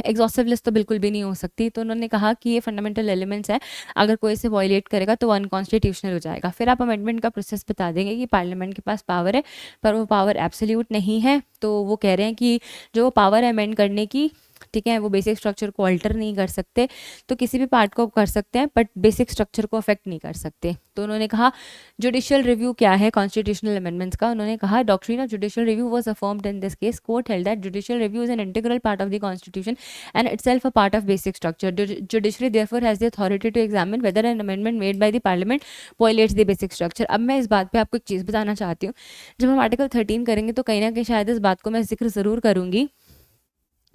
एग्जॉस्टिव लिस्ट तो बिल्कुल भी नहीं हो सकती, तो उन्होंने कहा कि ये फंडामेंटल एलिमेंट्स है, अगर कोई इसे वॉयलेट करेगा तो वो अनकॉन्स्टिट्यूशनल हो जाएगा। फिर आप अमेंडमेंट का प्रोसेस बता देंगे कि पार्लियामेंट के पास पावर है, पर वो पावर एब्सोल्यूट नहीं है। तो वो कह रहे हैं कि जो पावर है अमेंड करने की, ठीक है, वो बेसिक स्ट्रक्चर को अल्टर नहीं कर सकते, तो किसी भी पार्ट को कर सकते हैं बट बेसिक स्ट्रक्चर को अफेक्ट नहीं कर सकते। तो उन्होंने कहा जुडिशियल रिव्यू क्या है कॉन्स्टिट्यूशनल अमेंडमेंट्स का, उन्होंने कहा doctrine of judicial review was affirmed in this case, court held that judicial review is an integral part of the constitution and itself a part of basic structure. Judiciary therefore has the authority to examine whether an amendment made by the parliament violates the basic structure. अब मैं इस बात पे आपको एक चीज़ बताना चाहती हूँ, जब हम आर्टिकल 13 करेंगे तो कहीं ना कहीं शायद इस बात को मैं जिक्र ज़रूर करूँगी।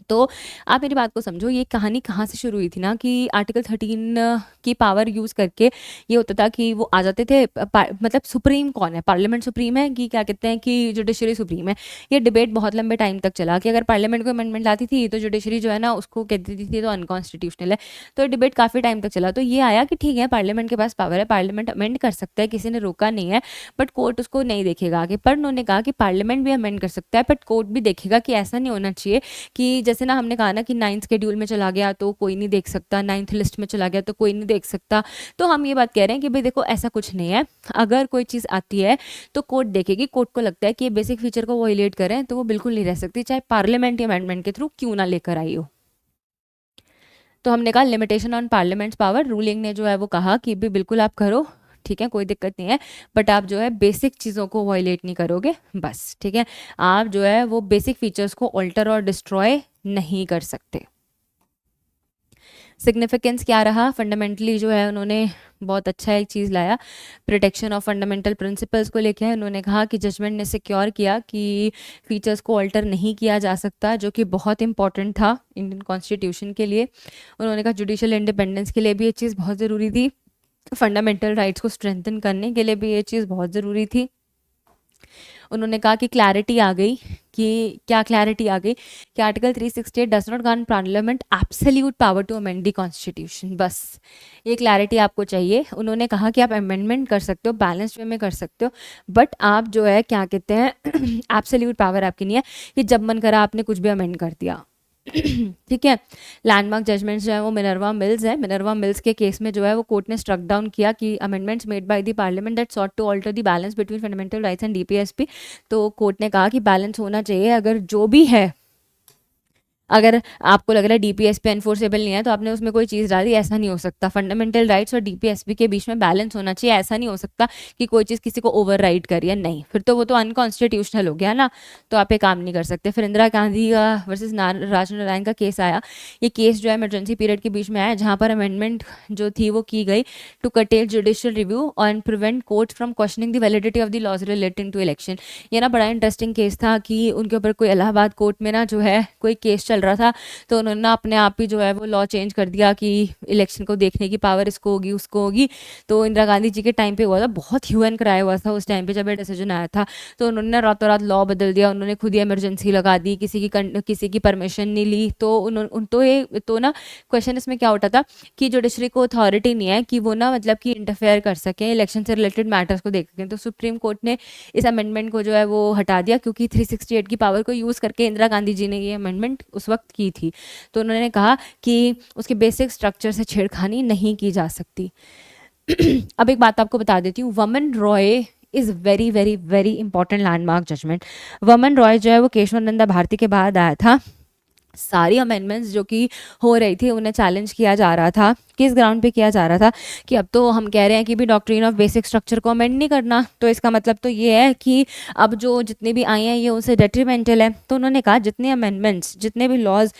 तो आप मेरी बात को समझो, ये कहानी कहाँ से शुरू हुई थी ना, कि आर्टिकल 13 की पावर यूज़ करके ये होता था कि वो आ जाते थे, मतलब सुप्रीम कौन है, पार्लियामेंट सुप्रीम है कि क्या कहते हैं कि जुडिशरी सुप्रीम है। ये डिबेट बहुत लंबे टाइम तक चला कि अगर पार्लियामेंट को अमेंडमेंट लाती थी तो जुडिशरी जो है ना उसको कहती थी तो अनकॉन्स्टिट्यूशनल है। तो डिबेट काफ़ी टाइम तक चला। तो ये आया कि ठीक है पार्लियामेंट के पास पावर है, पार्लियामेंट अमेंड कर सकता है, किसी ने रोका नहीं है, बट कोर्ट उसको नहीं देखेगा आगे। पर उन्होंने कहा कि पार्लियामेंट भी अमेंड कर सकता है, बट कोर्ट भी देखेगा कि ऐसा नहीं होना चाहिए कि जैसे ना हमने कहा ना कि 9th शेड्यूल में चला गया तो कोई नहीं देख सकता, 9th लिस्ट में चला गया तो कोई नहीं देख सकता। तो हम ये बात कह रहे हैं कि भाई देखो ऐसा कुछ नहीं है, अगर कोई चीज़ आती है तो कोर्ट देखेगी, कोर्ट को लगता है कि ये बेसिक फीचर को वॉयलेट करें तो वो बिल्कुल नहीं रह सकती, चाहे पार्लियामेंट अमेंडमेंट के थ्रू क्यों ना लेकर आई हो। तो हमने कहा limitation on parliaments power, ruling ने जो है वो कहा कि भी बिल्कुल आप करो, ठीक है, कोई दिक्कत नहीं है, बट आप जो है बेसिक चीज़ों को वायलेट नहीं करोगे बस, ठीक है। आप जो है वो बेसिक फीचर्स को ऑल्टर और डिस्ट्रॉय नहीं कर सकते। सिग्निफिकेंस क्या रहा, फंडामेंटली जो है उन्होंने बहुत अच्छा एक चीज़ लाया, प्रोटेक्शन ऑफ फंडामेंटल प्रिंसिपल्स को लेके है। उन्होंने कहा कि जजमेंट ने सिक्योर किया कि फीचर्स को अल्टर नहीं किया जा सकता, जो कि बहुत इंपॉर्टेंट था इंडियन कॉन्स्टिट्यूशन के लिए। उन्होंने कहा जुडिशियल इंडिपेंडेंस के लिए भी ये चीज़ बहुत ज़रूरी थी, फंडामेंटल राइट्स को स्ट्रेंथन करने के लिए भी ये चीज़ बहुत ज़रूरी थी। उन्होंने कहा कि क्लैरिटी आ गई, कि क्या क्लैरिटी आ गई कि article 368 does not grant parliament absolute power to amend the constitution, बस ये क्लैरिटी आपको चाहिए। उन्होंने कहा कि आप अमेंडमेंट कर सकते हो, बैलेंस्ड वे में कर सकते हो, बट आप जो है क्या कहते हैं एब्सोल्यूट पावर आपकी नहीं है कि जब मन करा आपने कुछ भी अमेंड कर दिया। ठीक है। लैंडमार्क जजमेंट्स जो है वो मिनर्वा मिल्स है। मिनर्वा मिल्स के केस में जो है वो कोर्ट ने स्ट्रक डाउन किया कि amendments made by the parliament that sought to alter the balance between fundamental rights and DPSP. तो कोर्ट ने कहा कि बैलेंस होना चाहिए, अगर जो भी है, अगर आपको लग रहा है डीपीएसपी एनफोर्सेबल नहीं है तो आपने उसमें कोई चीज़ डाली, ऐसा नहीं हो सकता। फंडामेंटल राइट्स और डीपीएसपी के बीच में बैलेंस होना चाहिए, ऐसा नहीं हो सकता कि कोई चीज़ किसी को ओवरराइड करिए, नहीं, फिर तो वो तो अनकॉन्स्टिट्यूशनल हो गया ना, तो आप ये काम नहीं कर सकते। फिर इंदिरा गांधी का वर्सेस राज नारायण का केस आया। ये केस जो है इमरजेंसी पीरियड के बीच में आया, जहाँ पर अमेंडमेंट जो थी वो की गई to curtail judicial review and prevent court from questioning the validity of the laws relating to election. ये ना बड़ा इंटरेस्टिंग केस था कि उनके ऊपर कोई इलाहाबाद कोर्ट में ना जो है कोई केस चल रहा था, तो उन्होंने अपने आप ही जो है वो लॉ चेंज कर दिया कि इलेक्शन को देखने की पावर इसको होगी उसको होगी। तो इंदिरा गांधी जी के टाइम पे हुआ था, बहुत ह्यू एंड क्राई हुआ था उस टाइम पे जब ये डिसीजन आया था। तो उन्होंने रातों रात लॉ बदल दिया, उन्होंने खुद ही इमरजेंसी लगा दी, किसी की परमिशन नहीं ली। तो ये तो ना क्वेश्चन इसमें क्या उठा था कि जुडिशरी को अथॉरिटी नहीं है कि वो ना मतलब कि इंटरफेयर कर सकें, इलेक्शन से रिलेटेड मैटर्स को देख सकें। तो सुप्रीम कोर्ट ने इस अमेंडमेंट को जो है वो हटा दिया, क्योंकि 368 की पावर को यूज़ करके इंदिरा गांधी जी ने ये अमेंडमेंट उस वक्त की थी। तो उन्होंने कहा कि उसके बेसिक स्ट्रक्चर से छेड़खानी नहीं की जा सकती। अब एक बात आपको बता देती हूँ, Waman Rao is very very very important landmark judgment. Waman Rao जो है वो केशवानंदा भारती के बाद आया था। सारी अमेंडमेंट्स जो कि हो रही थी उन्हें चैलेंज किया जा रहा था। किस ग्राउंड पे किया जा रहा था कि अब तो हम कह रहे हैं कि भी डॉक्ट्रिन ऑफ बेसिक स्ट्रक्चर को अमेंड नहीं करना, तो इसका मतलब तो ये है कि अब जो जितने भी आई हैं ये उनसे डेट्रीमेंटल है। तो उन्होंने कहा जितने अमेंडमेंट्स, जितने भी लॉज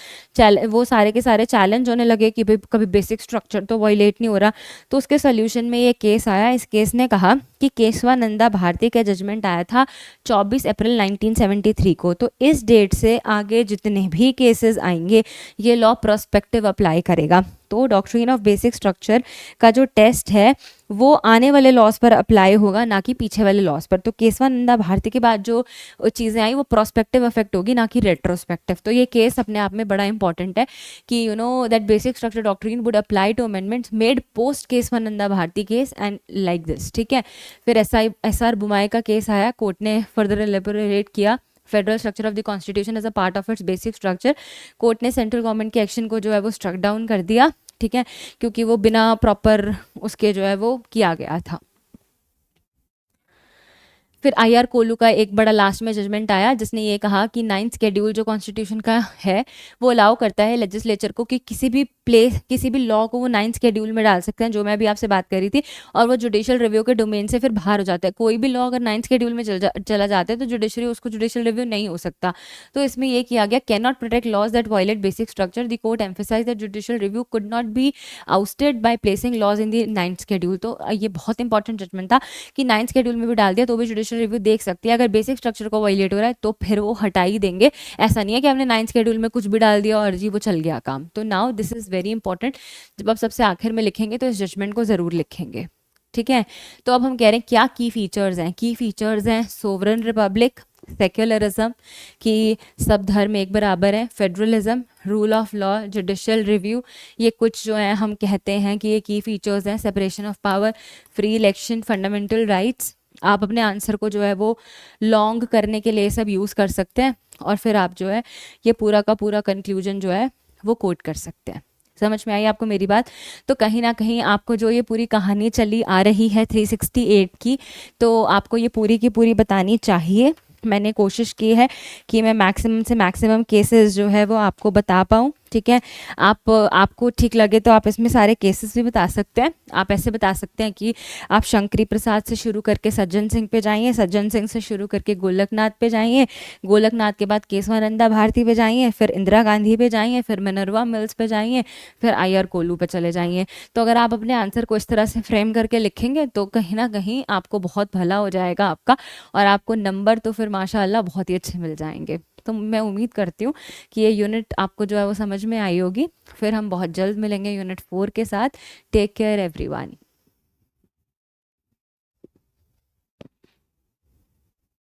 वो सारे के सारे चैलेंज होने लगे कि भाई कभी बेसिक स्ट्रक्चर तो वायलेट नहीं हो रहा। तो उसके सोल्यूशन में ये केस आया। इस केस ने कहा कि केशवानंदा भारती का जजमेंट आया था 24 अप्रैल 1973 को। तो इस डेट से आगे जितने भी केसेस आएंगे ये लॉ प्रोस्पेक्टिव अप्लाई करेगा। तो डॉक्ट्रिन ऑफ बेसिक स्ट्रक्चर का जो टेस्ट है वो आने वाले लॉस पर अप्लाई होगा, ना कि पीछे वाले लॉस पर। तो केशवानंदा भारती के बाद जो चीज़ें आई वो प्रोस्पेक्टिव इफेक्ट होगी, ना कि रेट्रोस्पेक्टिव। तो ये केस अपने आप में बड़ा इंपॉर्टेंट है कि you know that basic structure doctrine would apply to amendments made post Kesavananda Bharati case and like this, ठीक है। फिर एस आर बुमाई का केस आया, कोर्ट ने फर्दर एलेबोरेट किया federal structure of the constitution as a part of its basic structure. Court ने central government के action को जो है वो स्ट्रक डाउन कर दिया, ठीक है, क्योंकि वो बिना प्रॉपर उसके जो है वो किया गया था। फिर आई.आर. कोलू का एक बड़ा लास्ट में जजमेंट आया जिसने ये कहा कि 9th शेड्यूल जो कॉन्स्टिट्यूशन का है वो अलाउ करता है लेजिस्लेचर को कि किसी भी लॉ को वो 9th शेड्यूल में डाल सकते हैं, जो मैं अभी आपसे बात कर रही थी, और वो जुडिशियल रिव्यू के डोमेन से फिर बाहर हो जाता है। कोई भी लॉ अगर 9th शेड्यूल में चला जाता है तो जुडिशियल रिव्यू नहीं हो सकता। तो इसमें ये किया गया, can not protect laws that violate basic structure, the court emphasise that judicial review could not be ousted by placing laws in the 9th schedule. तो ये बहुत इंपॉर्टेंट जजमेंट था कि 9th शेड्यूल में भी डाल दिया तो भी जुडिशियल रिव्यू देख सकती है। अगर बेसिक स्ट्रक्चर को वायलेट हो रहा है तो फिर वो हटा ही देंगे। ऐसा नहीं है कि हमने 9th शेड्यूल में कुछ भी डाल दिया और जी वो चल गया काम। तो now this is very important, जब आप सबसे आखिर में लिखेंगे तो इस जजमेंट को जरूर लिखेंगे, ठीक है। तो अब हम कह रहे हैं क्या की फीचर्स हैं। की फीचर्स हैं सोवरन रिपब्लिक, सेक्युलरिज्म, कि सब धर्म एक बराबर है, federalism, rule of law, judicial review, ये कुछ जो है हम कहते हैं कि ये की फीचर्स हैं। Separation of power, free election, fundamental rights. आप अपने आंसर को जो है वो लॉन्ग करने के लिए सब यूज़ कर सकते हैं और फिर आप जो है ये पूरा का पूरा कंक्लूजन जो है वो कोट कर सकते हैं। समझ में आई आपको मेरी बात? तो कहीं ना कहीं आपको जो ये पूरी कहानी चली आ रही है 368 की, तो आपको ये पूरी की पूरी बतानी चाहिए। मैंने कोशिश की है कि मैं मैक्सिमम से मैक्सिमम केसेस जो है वो आपको बता पाऊँ, ठीक है। आपको ठीक लगे तो आप इसमें सारे केसेस भी बता सकते हैं। आप ऐसे बता सकते हैं कि आप शंकरी प्रसाद से शुरू करके सज्जन सिंह पे जाइए, सज्जन सिंह से शुरू करके गोलकनाथ पे जाइए, गोलकनाथ के बाद केशवानंदा भारती पे जाइए, फिर इंदिरा गांधी पे जाइए, फिर मिनर्वा मिल्स पे जाइए, फिर आई.आर. कोलू पे चले जाइए। तो अगर आप अपने आंसर को इस तरह से फ्रेम करके लिखेंगे तो कहीं ना कहीं आपको बहुत भला हो जाएगा आपका, और आपको नंबर तो फिर माशाअल्लाह बहुत ही अच्छे मिल जाएंगे। तो मैं उम्मीद करती हूँ कि ये यूनिट आपको जो है वो समझ में आई होगी। फिर हम बहुत जल्द मिलेंगे यूनिट 4 के साथ। Take care everyone.